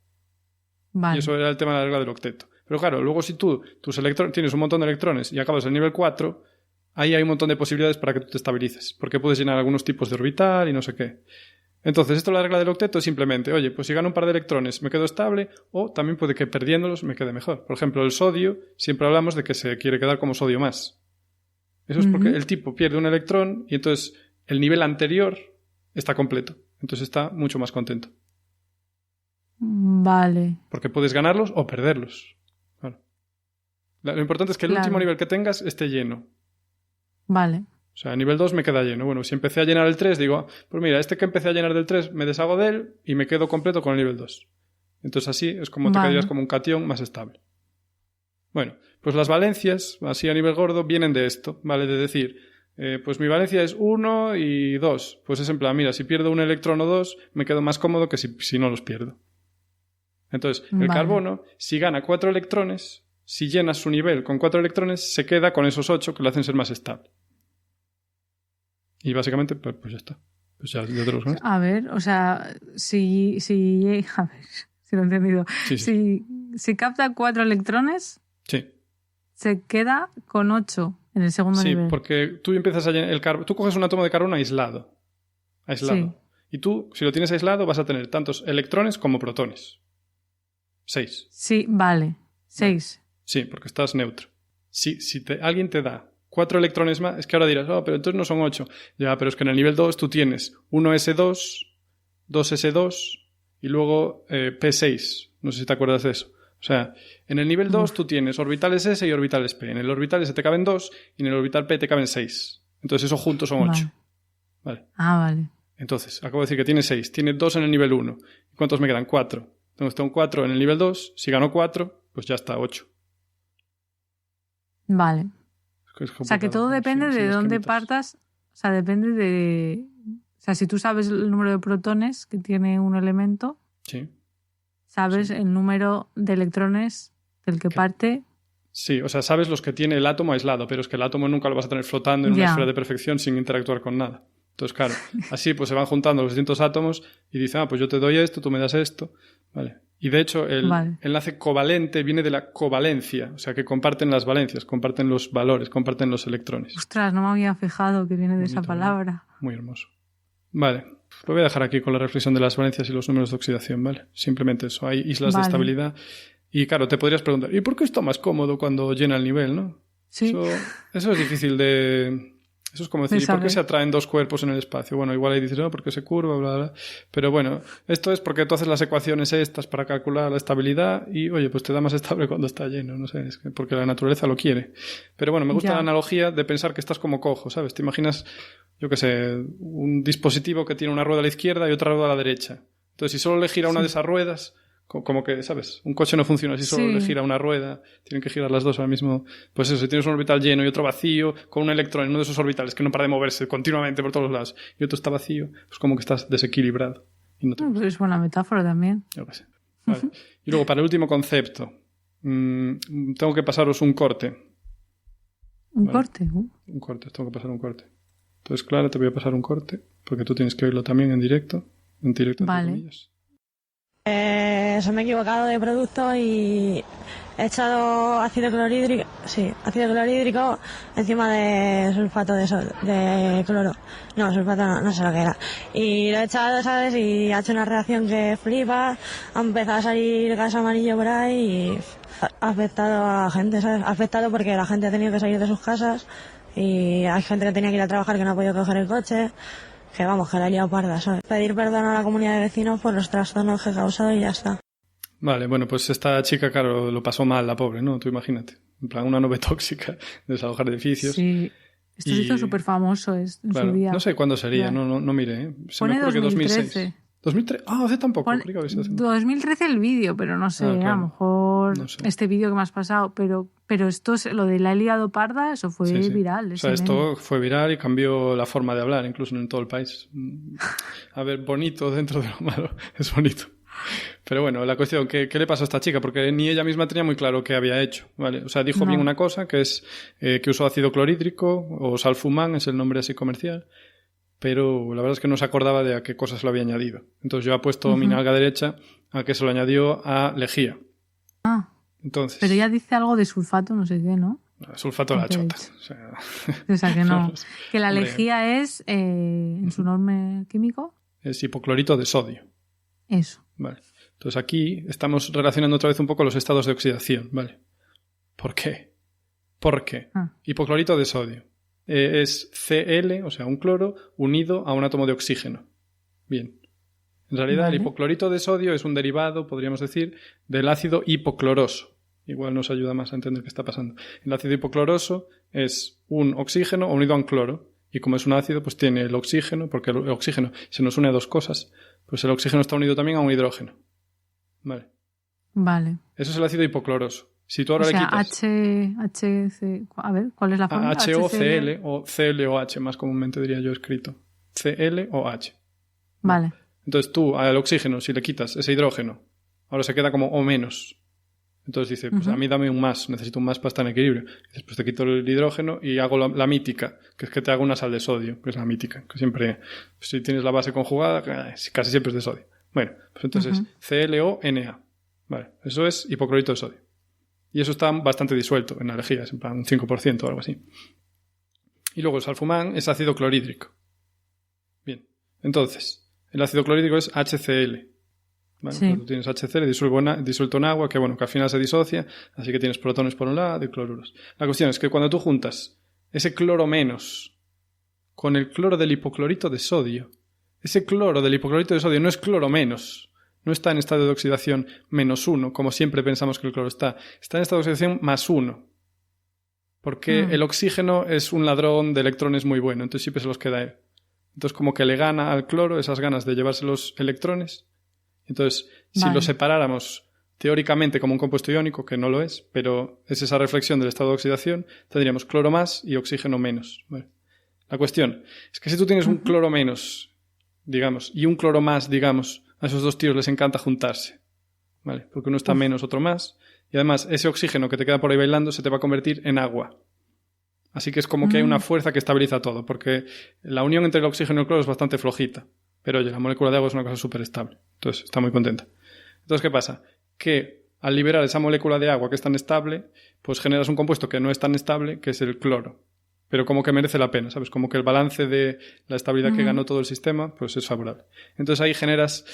Vale. Y eso era el tema de la regla del octeto. Pero claro, luego si tú tienes un montón de electrones y acabas en el nivel 4, ahí hay un montón de posibilidades para que tú te estabilices, porque puedes llenar algunos tipos de orbital y no sé qué. Entonces, esto la regla del octeto es simplemente, oye, pues si gano un par de electrones me quedo estable, o también puede que perdiéndolos me quede mejor. Por ejemplo, el sodio, siempre hablamos de que se quiere quedar como sodio más. Eso es porque el tipo pierde un electrón y entonces el nivel anterior está completo. Entonces está mucho más contento. Vale. Porque puedes ganarlos o perderlos. Claro. Lo importante es que el último nivel que tengas esté lleno. Vale. O sea, a nivel 2 me queda lleno. Bueno, si empecé a llenar el 3, digo, pues mira, este que empecé a llenar del 3 me deshago de él y me quedo completo con el nivel 2. Entonces así es como te quedarías como un catión más estable. Bueno, pues las valencias, así a nivel gordo, vienen de esto, ¿vale? De decir, pues mi valencia es 1 y 2. Pues es en plan, mira, si pierdo un electrón o 2, me quedo más cómodo que si no los pierdo. Entonces, el carbono, si gana 4 electrones, si llenas su nivel con 4 electrones, se queda con esos 8 que lo hacen ser más estable. Y básicamente, pues ya está. Pues ya te los ganas. A ver, o sea, a ver, si lo he entendido. Sí. Si capta 4 electrones, sí, se queda con 8 en el segundo nivel. Sí, porque tú empiezas a llenar tú coges un átomo de carbono aislado. Sí. Y tú, si lo tienes aislado, vas a tener tantos electrones como protones. 6. Sí, vale. 6. Sí, porque estás neutro. Si alguien te da 4 electrones más, es que ahora dirás, pero entonces no son 8. Ya, pero es que en el nivel 2 tú tienes 1s2, 2s2 y luego p6. No sé si te acuerdas de eso. O sea, en el nivel 2 tú tienes orbitales S y orbitales P. En el orbital S te caben 2 y en el orbital P te caben 6. Entonces esos juntos son 8. Vale. Ah, vale. Entonces, acabo de decir que tiene 6. Tiene 2 en el nivel 1. ¿Y cuántos me quedan? 4. Entonces tengo 4 en el nivel 2. Si gano 4, pues ya está, 8. Vale. O sea, que todo depende de dónde partas. O sea, depende de... O sea, si tú sabes el número de protones que tiene un elemento, sí, sabes el número de electrones del que parte. Sí, o sea, sabes los que tiene el átomo aislado, pero es que el átomo nunca lo vas a tener flotando en una esfera de perfección sin interactuar con nada. Entonces, claro, así pues se van juntando los distintos átomos y dicen, pues yo te doy esto, tú me das esto. Vale. Y de hecho, el enlace covalente viene de la covalencia, o sea, que comparten las valencias, comparten los valores, comparten los electrones. Ostras, no me había fijado que viene de esa palabra. Muy hermoso. Vale, lo voy a dejar aquí con la reflexión de las valencias y los números de oxidación, ¿vale? Simplemente eso, hay islas de estabilidad. Y claro, te podrías preguntar, ¿y por qué está más cómodo cuando llena el nivel, no? Sí. Eso es difícil de... Eso es como decir, ¿y por qué se atraen dos cuerpos en el espacio? Bueno, igual ahí dices, no, porque se curva, bla, bla. Pero bueno, esto es porque tú haces las ecuaciones estas para calcular la estabilidad y, oye, pues te da más estable cuando está lleno, no sé, es que porque la naturaleza lo quiere. Pero bueno, me gusta la analogía de pensar que estás como cojo, ¿sabes? Te imaginas, yo qué sé, un dispositivo que tiene una rueda a la izquierda y otra rueda a la derecha. Entonces, si solo le gira una de esas ruedas... Como que, ¿sabes? Un coche no funciona si solo le gira una rueda, tienen que girar las dos al mismo... Pues eso, si tienes un orbital lleno y otro vacío, con un electrón en uno de esos orbitales que no para de moverse continuamente por todos los lados, y otro está vacío, pues como que estás desequilibrado. Y no pues es buena metáfora también. Yo qué sé. Vale. Y luego, para el último concepto, tengo que pasaros un corte. ¿Un corte? Un corte, tengo que pasar un corte. Entonces, Clara, te voy a pasar un corte, porque tú tienes que oírlo también en directo. Vale. Entre comillas. Se me he equivocado de producto y he echado ácido clorhídrico encima de sulfato de cloro. No, sulfato no sé lo que era. Y lo he echado, ¿sabes? Y ha hecho una reacción que flipa, ha empezado a salir gas amarillo por ahí y ha afectado a la gente, ¿sabes? Ha afectado porque la gente ha tenido que salir de sus casas y hay gente que tenía que ir a trabajar que no ha podido coger el coche. Que vamos, que la he liado parda, ¿sabes? Pedir perdón a la comunidad de vecinos por los trastornos que he causado y ya está. Vale, bueno, pues esta chica, claro, lo pasó mal, la pobre, ¿no? Tú imagínate. En plan, una nube tóxica, desalojar edificios. Sí. Esto se hizo súper famoso en su día. No sé cuándo sería, no miré, ¿eh? Se me ocurre 2013. Que 2006. ¿2013? Ah, hace tampoco. 2013 el vídeo, pero no sé, a lo mejor por No sé. este vídeo que me has pasado, pero esto, lo de la he liado parda, eso fue Sí, sí. viral. O sea, esto fue viral y cambió la forma de hablar, incluso en todo el país. A ver, bonito dentro de lo malo, es bonito. Pero bueno, la cuestión, ¿qué le pasó a esta chica? Porque ni ella misma tenía muy claro qué había hecho, ¿vale? O sea, dijo bien una cosa, que es que usó ácido clorhídrico, o Salfumán, es el nombre así comercial, pero la verdad es que no se acordaba de a qué cosas lo había añadido. Entonces yo he puesto mi nalga derecha a que se lo añadió a lejía. Entonces, pero ella dice algo de sulfato, no sé qué, ¿no? Sulfato de la chota. O sea que no. Pues, Que la lejía es, en su nombre químico, es hipoclorito de sodio. Eso. Vale. Entonces aquí estamos relacionando otra vez un poco los estados de oxidación, ¿vale? ¿Por qué? Porque hipoclorito de sodio es Cl, o sea, un cloro, unido a un átomo de oxígeno. Bien. En realidad, el hipoclorito de sodio es un derivado, podríamos decir, del ácido hipocloroso. Igual nos ayuda más a entender qué está pasando. El ácido hipocloroso es un oxígeno unido a un cloro. Y como es un ácido, pues tiene el oxígeno, porque el oxígeno se nos une a dos cosas. Pues el oxígeno está unido también a un hidrógeno. Vale. Eso es el ácido hipocloroso. Si tú ahora le quitas... HC... A ver, ¿cuál es la forma? HOCl o ClOH, más comúnmente diría yo escrito. ClOH. Vale. Entonces tú al oxígeno, si le quitas ese hidrógeno, ahora se queda como O menos. Entonces dice, pues a mí dame un más, necesito un más para estar en equilibrio. Dices, pues te quito el hidrógeno y hago la mítica, que es que te hago una sal de sodio, que es la mítica, que siempre, pues si tienes la base conjugada, casi siempre es de sodio. Bueno, pues entonces ClONa. Vale, eso es hipoclorito de sodio. Y eso está bastante disuelto en la lejía, es en plan un 5% o algo así. Y luego el salfumán es ácido clorhídrico. Bien, entonces, el ácido clorhídrico es HCl. ¿Vale? Sí. Tú tienes HCl disuelto en agua, que bueno, que al final se disocia, así que tienes protones por un lado y cloruros. La cuestión es que cuando tú juntas ese cloro menos con el cloro del hipoclorito de sodio, ese cloro del hipoclorito de sodio no es cloro menos, no está en estado de oxidación -1, como siempre pensamos que el cloro está en estado de oxidación +1, porque el oxígeno es un ladrón de electrones muy bueno, entonces siempre se los queda él. Entonces como que le gana al cloro esas ganas de llevarse los electrones. Entonces, si lo separáramos teóricamente como un compuesto iónico, que no lo es, pero es esa reflexión del estado de oxidación, tendríamos cloro más y oxígeno menos. Bueno, la cuestión es que si tú tienes un cloro menos, digamos, y un cloro más, digamos, a esos dos tíos les encanta juntarse, ¿vale? Porque uno está menos, otro más, y además ese oxígeno que te queda por ahí bailando se te va a convertir en agua. Así que es como que hay una fuerza que estabiliza todo, porque la unión entre el oxígeno y el cloro es bastante flojita. Pero oye, la molécula de agua es una cosa súper estable. Entonces, está muy contenta. Entonces, ¿qué pasa? Que al liberar esa molécula de agua que es tan estable, pues generas un compuesto que no es tan estable, que es el cloro. Pero como que merece la pena, ¿sabes? Como que el balance de la estabilidad que ganó todo el sistema, pues es favorable. Entonces ahí generas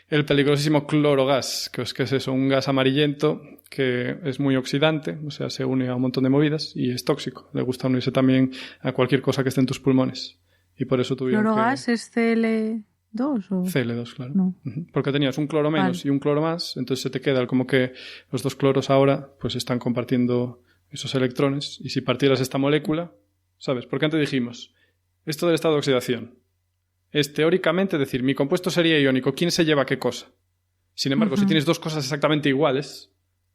el peligrosísimo clorogas, que es eso, un gas amarillento que es muy oxidante, o sea, se une a un montón de movidas y es tóxico. Le gusta unirse también a cualquier cosa que esté en tus pulmones. Y por eso tuvieron ¿Clorogas es Cl2 o...? Cl2, claro. No. Porque tenías un cloro menos y un cloro más, entonces se te queda como que los dos cloros ahora pues están compartiendo esos electrones. Y si partieras esta molécula, ¿sabes? Porque antes dijimos, esto del estado de oxidación es teóricamente decir, mi compuesto sería iónico, ¿quién se lleva qué cosa? Sin embargo, si tienes dos cosas exactamente iguales,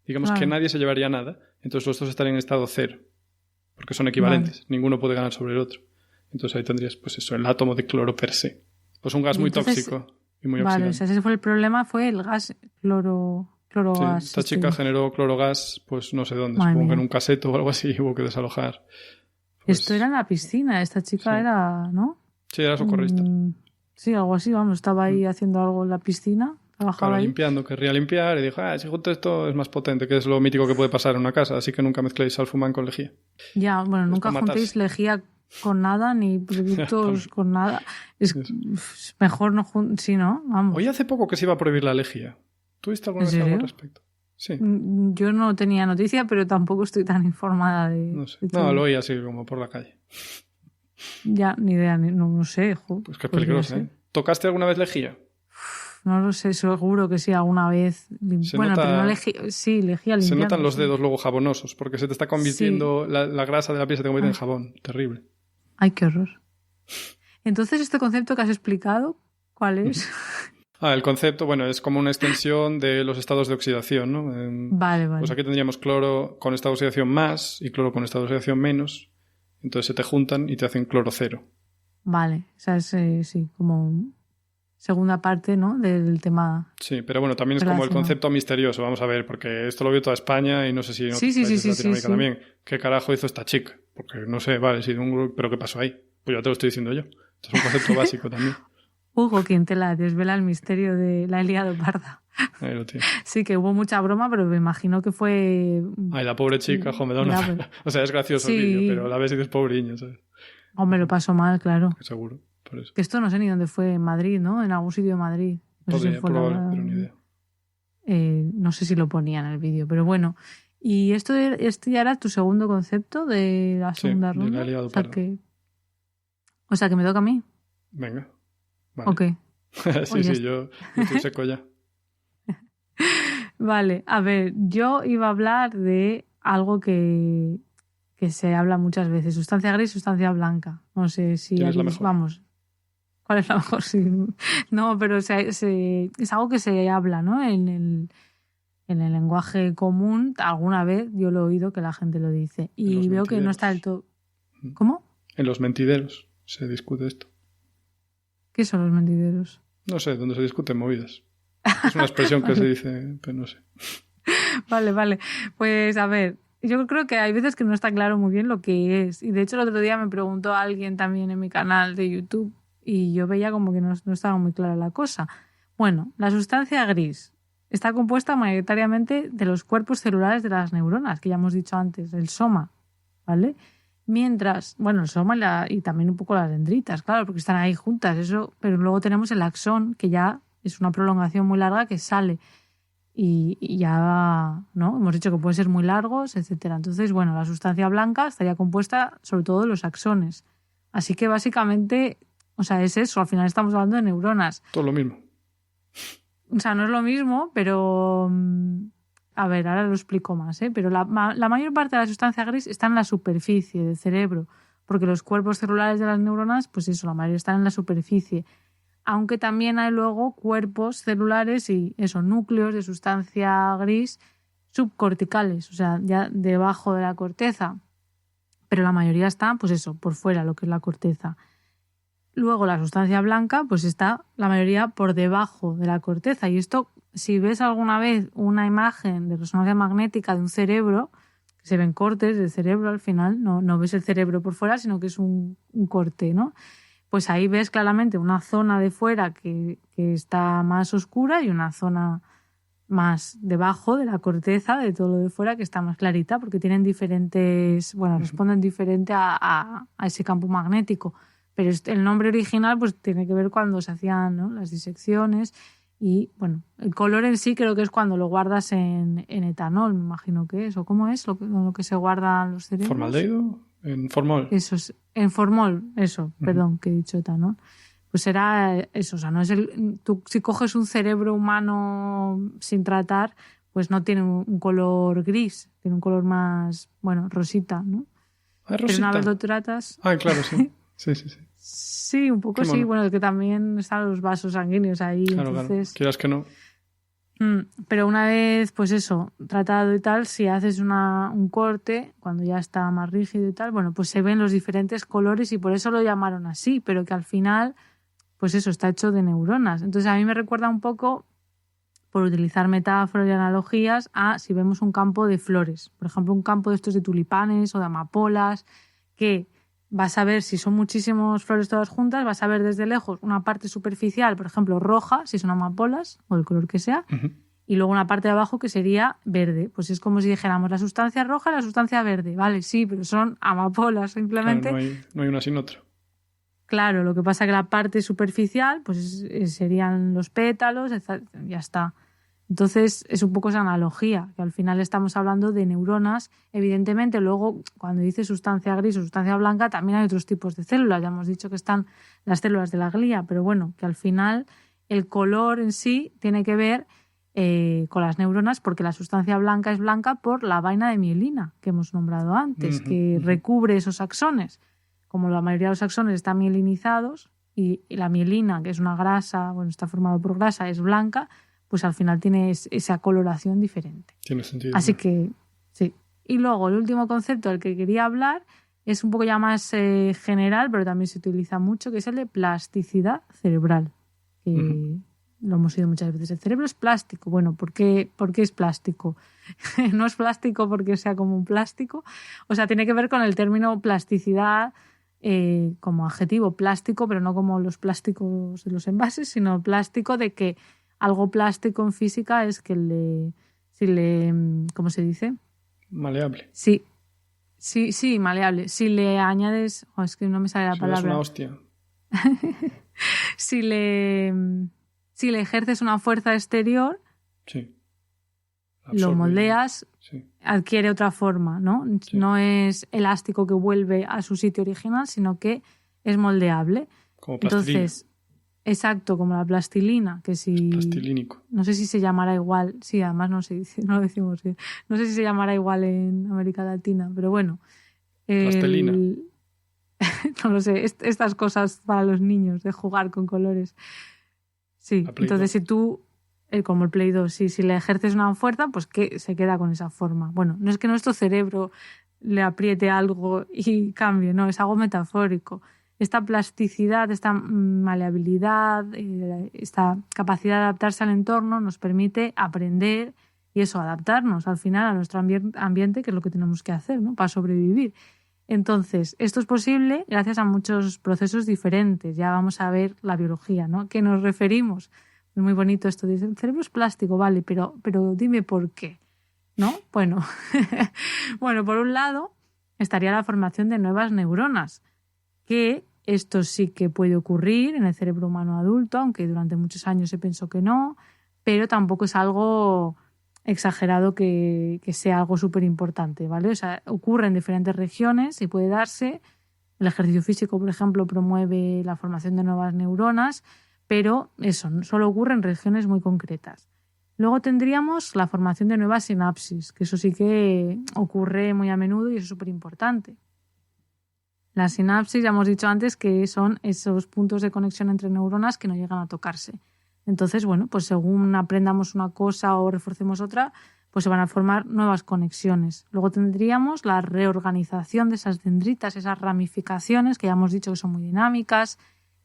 digamos que nadie se llevaría nada, entonces los dos estarían en estado cero, porque son equivalentes, ninguno puede ganar sobre el otro. Entonces ahí tendrías, pues eso, el átomo de cloro per se. Pues un gas muy tóxico y muy oxidante. Vale, o sea, ese fue el problema, fue el gas clorogas. Sí, esta chica generó clorogas, pues no sé dónde, supongo que en un caseto o algo así hubo que desalojar. Pues, esto era en la piscina, esta chica era, ¿no? Sí, era socorrista. Sí, algo así, vamos, estaba ahí haciendo algo en la piscina, trabajaba claro, ahí. Limpiando, querría limpiar y dijo, si junto esto es más potente, que es lo mítico que puede pasar en una casa, así que nunca mezcléis salfumán con lejía. Ya, bueno, nunca juntéis lejía con nada, ni productos con nada. Es mejor no sí, ¿no? Vamos. Hoy hace poco que se iba a prohibir la lejía. ¿Tuviste alguna vez algo al respecto? Sí. Yo no tenía noticia, pero tampoco estoy tan informada de... No sé. No, lo oí así como por la calle. Ya, ni idea, no sé. Pues que es peligroso, ¿eh? ¿Tocaste alguna vez lejía? No lo sé, seguro que sí, alguna vez. Bueno, pero no lejía limpiando. Se notan los dedos luego jabonosos, porque se te está convirtiendo, la grasa de la piel se te convierte en jabón. Terrible. Ay, qué horror. Entonces, este concepto que has explicado, ¿cuál es? El concepto, bueno, es como una extensión de los estados de oxidación, ¿no? Vale. Pues aquí tendríamos cloro con estado de oxidación más y cloro con estado de oxidación menos. Entonces se te juntan y te hacen cloro cero. Vale, o sea, es sí, como segunda parte, ¿no? Del tema. Sí, pero bueno, también es como el concepto misterioso. Vamos a ver, porque esto lo vio toda España y no sé si en otros países de Latinoamérica también. ¿Qué carajo hizo esta chica? Porque no sé, vale, sí, pero ¿qué pasó ahí? Pues ya te lo estoy diciendo yo. Esto es un concepto básico también. Hugo, quien te la desvela el misterio de la he liado parda. Ahí lo tiene. Sí, que hubo mucha broma, pero me imagino que fue... Ay, la pobre chica, me da una... O sea, es gracioso el vídeo, pero la ves y dices pobriño, ¿sabes? Hombre, lo pasó mal, claro. Seguro, por eso. Que esto no sé ni dónde fue, en Madrid, ¿no? En algún sitio de Madrid. No sé si fue probable, pero ni idea. No sé si lo ponía en el vídeo, pero bueno. ¿Y esto ya era tu segundo concepto de la segunda ronda? De la he liado parda. O sea, que me toca a mí. Venga. Vale. Ok. sí, yo estoy seco ya. Vale, a ver, yo iba a hablar de algo que se habla muchas veces. Sustancia gris, sustancia blanca. No sé si... ¿Cuál es la mejor? Vamos. ¿Cuál es la mejor? Sí. No, pero es algo que se habla, ¿no? En el lenguaje común, alguna vez yo lo he oído que la gente lo dice. Y veo que no está del todo... ¿Cómo? En los mentideros se discute esto. ¿Qué son los mentideros? No sé, donde se discuten movidas. Es una expresión que se dice, pero no sé. Vale. Pues a ver, yo creo que hay veces que no está claro muy bien lo que es. Y de hecho el otro día me preguntó alguien también en mi canal de YouTube y yo veía como que no estaba muy clara la cosa. Bueno, la sustancia gris está compuesta mayoritariamente de los cuerpos celulares de las neuronas, que ya hemos dicho antes, el soma, ¿vale? Mientras, bueno, el soma y también un poco las dendritas, claro, porque están ahí juntas, eso, pero luego tenemos el axón, que ya es una prolongación muy larga que sale y ya, ¿no? Hemos dicho que pueden ser muy largos, etcétera. Entonces, bueno, la sustancia blanca estaría compuesta sobre todo de los axones. Así que básicamente, o sea, es eso, al final estamos hablando de neuronas. Todo lo mismo. O sea, no es lo mismo, pero... A ver, ahora lo explico más, ¿eh? Pero la mayor parte de la sustancia gris está en la superficie del cerebro, porque los cuerpos celulares de las neuronas, pues eso, la mayoría están en la superficie. Aunque también hay luego cuerpos celulares y eso, núcleos de sustancia gris subcorticales, o sea, ya debajo de la corteza. Pero la mayoría está, pues eso, por fuera, lo que es la corteza. Luego la sustancia blanca, pues está la mayoría por debajo de la corteza. Y esto, si ves alguna vez una imagen de resonancia magnética de un cerebro, que se ven cortes del cerebro al final, no ves el cerebro por fuera, sino que es un corte, ¿no? Pues ahí ves claramente una zona de fuera que está más oscura y una zona más debajo de la corteza, de todo lo de fuera, que está más clarita, porque tienen diferentes, bueno, responden diferente a ese campo magnético. Pero el nombre original pues tiene que ver cuando se hacían, ¿no?, las disecciones y, bueno, el color en sí creo que es cuando lo guardas en etanol, me imagino que es, o cómo es lo que se guarda en los cerebros. ¿Formaldehído? ¿En formol? Eso es, en formol, eso, perdón, que he dicho etanol. Pues será eso, o sea, no es tú si coges un cerebro humano sin tratar, pues no tiene un color gris, tiene un color más, bueno, rosita, ¿no? ¿Ah, rosita? Pero una vez lo tratas... Ah, claro, sí. Sí. Sí, un poco sí. Bueno, es que también están los vasos sanguíneos ahí. Claro, entonces... claro. Quieras que no. Pero una vez, pues eso, tratado y tal, si haces un corte, cuando ya está más rígido y tal, bueno, pues se ven los diferentes colores y por eso lo llamaron así, pero que al final, pues eso, está hecho de neuronas. Entonces a mí me recuerda un poco, por utilizar metáforas y analogías, a si vemos un campo de flores. Por ejemplo, un campo de estos de tulipanes o de amapolas, que... vas a ver, si son muchísimas flores todas juntas, vas a ver desde lejos una parte superficial, por ejemplo, roja, si son amapolas, o el color que sea, y luego una parte de abajo que sería verde. Pues es como si dijéramos la sustancia roja y la sustancia verde. Vale, sí, pero son amapolas, simplemente. Claro, no hay una sin otra. Claro, lo que pasa es que la parte superficial pues serían los pétalos, ya está. Entonces es un poco esa analogía, que al final estamos hablando de neuronas. Evidentemente luego cuando dice sustancia gris o sustancia blanca también hay otros tipos de células. Ya hemos dicho que están las células de la glía, pero bueno, que al final el color en sí tiene que ver con las neuronas, porque la sustancia blanca es blanca por la vaina de mielina que hemos nombrado antes, que recubre esos axones. Como la mayoría de los axones están mielinizados, y la mielina, que es una grasa, bueno, está formado por grasa, es blanca, pues al final tiene esa coloración diferente. Tiene sentido. Así que, sí. Y luego, el último concepto del que quería hablar es un poco ya más general, pero también se utiliza mucho, que es el de plasticidad cerebral. Que lo hemos oído muchas veces. El cerebro es plástico. Bueno, ¿por qué es plástico? No es plástico porque sea como un plástico. O sea, tiene que ver con el término plasticidad como adjetivo plástico, pero no como los plásticos de los envases, sino plástico de que algo plástico en física es que ¿cómo se dice? Maleable. Sí, maleable. Si le añades... es que no me sale la palabra. Es una hostia. Si le ejerces una fuerza exterior, sí. lo moldeas, sí. Adquiere otra forma, ¿no? Sí. No es elástico que vuelve a su sitio original, sino que es moldeable. Como plastilina. Entonces, exacto, como la plastilina, que si... Plastilínico. No sé si se llamará igual, sí, además no se dice, no lo decimos bien. No sé si se llamará igual en América Latina, pero bueno. Plastilina. No lo sé, estas cosas para los niños, de jugar con colores. Sí, entonces si tú, como el Play 2, si le ejerces una fuerza, pues que se queda con esa forma. Bueno, no es que nuestro cerebro le apriete algo y cambie, no, es algo metafórico. Esta plasticidad, esta maleabilidad, esta capacidad de adaptarse al entorno nos permite aprender y eso, adaptarnos al final a nuestro ambiente, que es lo que tenemos que hacer, ¿no? Para sobrevivir. Entonces, esto es posible gracias a muchos procesos diferentes. Ya vamos a ver la biología, ¿no? ¿Qué nos referimos? Es muy bonito esto. Dice, el cerebro es plástico, vale, pero dime por qué, ¿no? Bueno, bueno, por un lado estaría la formación de nuevas neuronas, que esto sí que puede ocurrir en el cerebro humano adulto, aunque durante muchos años se pensó que no, pero tampoco es algo exagerado que sea algo súper importante, ¿vale? O sea, ocurre en diferentes regiones y puede darse. El ejercicio físico, por ejemplo, promueve la formación de nuevas neuronas, pero eso solo ocurre en regiones muy concretas. Luego tendríamos la formación de nuevas sinapsis, que eso sí que ocurre muy a menudo y es súper importante. Las sinapsis, ya hemos dicho antes, que son esos puntos de conexión entre neuronas que no llegan a tocarse. Entonces, bueno, pues según aprendamos una cosa o reforcemos otra, pues se van a formar nuevas conexiones. Luego tendríamos la reorganización de esas dendritas, esas ramificaciones, que ya hemos dicho que son muy dinámicas.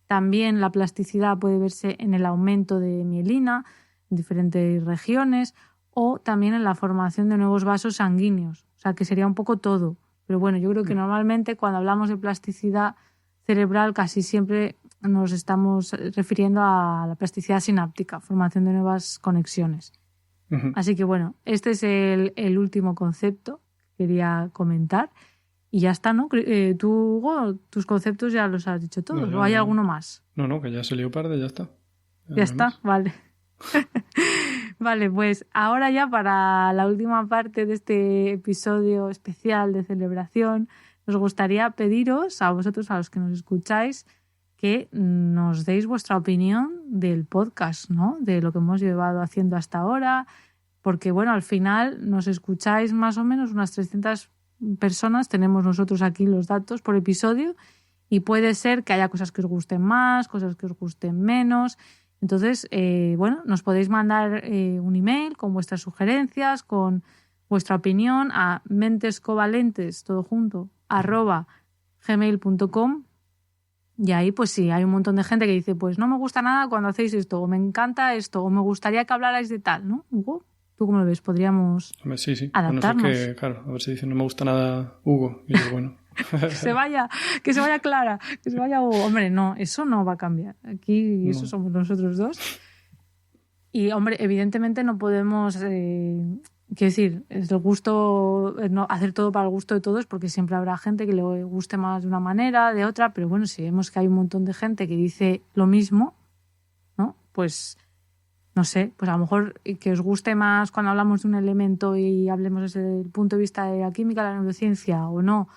También la plasticidad puede verse en el aumento de mielina en diferentes regiones o también en la formación de nuevos vasos sanguíneos. O sea, que sería un poco todo. Pero bueno, yo creo que normalmente cuando hablamos de plasticidad cerebral casi siempre nos estamos refiriendo a la plasticidad sináptica, formación de nuevas conexiones. Uh-huh. Así que bueno, este es el último concepto que quería comentar. Y ya está, ¿no? Tú, Hugo, tus conceptos ya los has dicho todos. ¿O hay alguno más? No, que ya se lió parda, ya está. Ya está, más. Vale. Vale, pues ahora ya para la última parte de este episodio especial de celebración, nos gustaría pediros a vosotros, a los que nos escucháis, que nos deis vuestra opinión del podcast, ¿no? De lo que hemos llevado haciendo hasta ahora, porque bueno, al final nos escucháis más o menos unas 300 personas, tenemos nosotros aquí los datos por episodio, y puede ser que haya cosas que os gusten más, cosas que os gusten menos. Entonces, bueno, nos podéis mandar un email con vuestras sugerencias, con vuestra opinión a mentescovalentes, todo junto, @gmail.com. Y ahí, pues sí, hay un montón de gente que dice, pues no me gusta nada cuando hacéis esto, o me encanta esto, o me gustaría que hablarais de tal, ¿no? Hugo, ¿tú cómo lo ves? Podríamos adaptarnos. Bueno, que, claro, a ver si dice, no me gusta nada Hugo. Y yo, bueno. que se vaya Clara, que se vaya Hugo. Hombre, no, eso no va a cambiar. Aquí eso somos nosotros dos. Y, hombre, evidentemente no podemos... quiero decir, es el gusto, no hacer todo para el gusto de todos, porque siempre habrá gente que le guste más de una manera, de otra, pero bueno, si vemos que hay un montón de gente que dice lo mismo, ¿no? Pues, no sé, pues a lo mejor que os guste más cuando hablamos de un elemento y hablemos desde el punto de vista de la química, la neurociencia o no,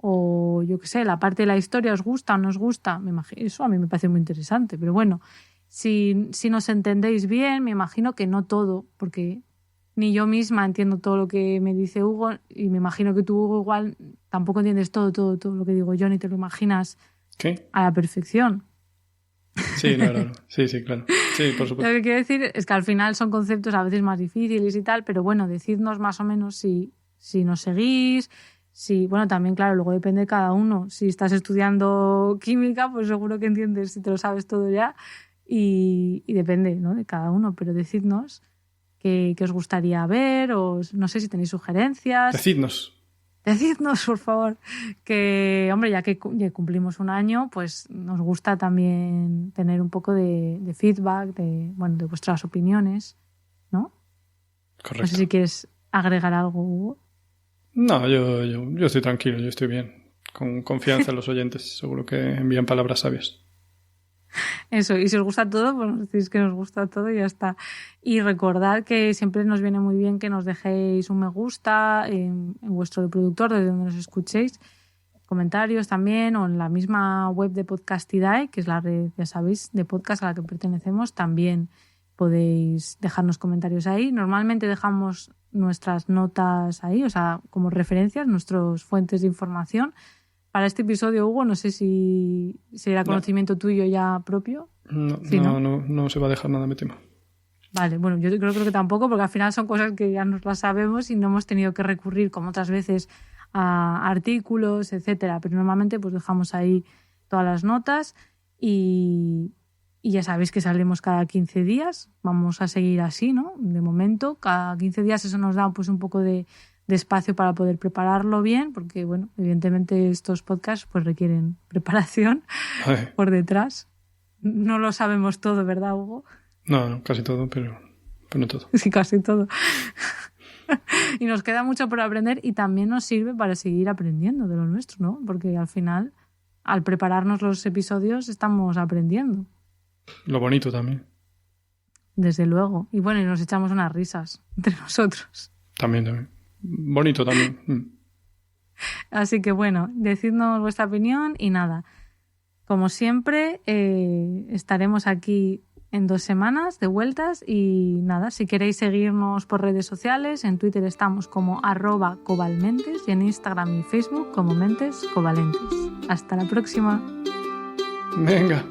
o yo qué sé, la parte de la historia os gusta o no os gusta, me imagino, eso a mí me parece muy interesante, pero bueno, si nos entendéis bien, me imagino que no todo, porque... Ni yo misma entiendo todo lo que me dice Hugo y me imagino que tú, Hugo, igual tampoco entiendes todo lo que digo yo, ni te lo imaginas ¿Qué? A la perfección. Sí, no. Sí, claro. Sí, por Lo supuesto. que quiero decir es que al final son conceptos a veces más difíciles y tal, pero bueno, decidnos más o menos si nos seguís, si, bueno, también claro, luego depende de cada uno. Si estás estudiando química, pues seguro que entiendes si te lo sabes todo ya y depende, ¿no?, de cada uno, pero decidnos qué os gustaría ver o no sé si tenéis sugerencias. Decidnos, por favor, que, hombre, ya que ya cumplimos un año, pues nos gusta también tener un poco de feedback, de vuestras opiniones, ¿no? Correcto. No sé si quieres agregar algo, Hugo. No, yo estoy tranquilo, yo estoy bien. Con confianza en los oyentes, seguro que envían palabras sabias. Eso, y si os gusta todo, pues nos decís que nos gusta todo y ya está. Y recordad que siempre nos viene muy bien que nos dejéis un me gusta en vuestro reproductor, desde donde nos escuchéis, comentarios también, o en la misma web de Podcastidae, que es la red, ya sabéis, de podcast a la que pertenecemos, también podéis dejarnos comentarios ahí. Normalmente dejamos nuestras notas ahí, o sea, como referencias, nuestras fuentes de información. Para este episodio, Hugo, no sé si era conocimiento tuyo ya propio. No se va a dejar nada, me temo. Vale, bueno, yo creo que tampoco, porque al final son cosas que ya nos las sabemos y no hemos tenido que recurrir, como otras veces, a artículos, etcétera. Pero normalmente pues dejamos ahí todas las notas y ya sabéis que salimos cada 15 días. Vamos a seguir así, ¿no? De momento, cada 15 días eso nos da pues un poco de espacio para poder prepararlo bien, porque, bueno, evidentemente estos podcasts pues requieren preparación por detrás. No lo sabemos todo, ¿verdad, Hugo? No, casi todo, pero no todo. Sí, casi todo. Y nos queda mucho por aprender y también nos sirve para seguir aprendiendo de lo nuestro, ¿no? Porque al final, al prepararnos los episodios, estamos aprendiendo. Lo bonito también. Desde luego. Y bueno, y nos echamos unas risas entre nosotros. También. Bonito también. Así que bueno, decidnos vuestra opinión y nada. Como siempre, estaremos aquí en 2 semanas de vueltas y nada, si queréis seguirnos por redes sociales, en Twitter estamos como @cobalmentes y en Instagram y Facebook como Mentes Covalentes. Hasta la próxima. Venga.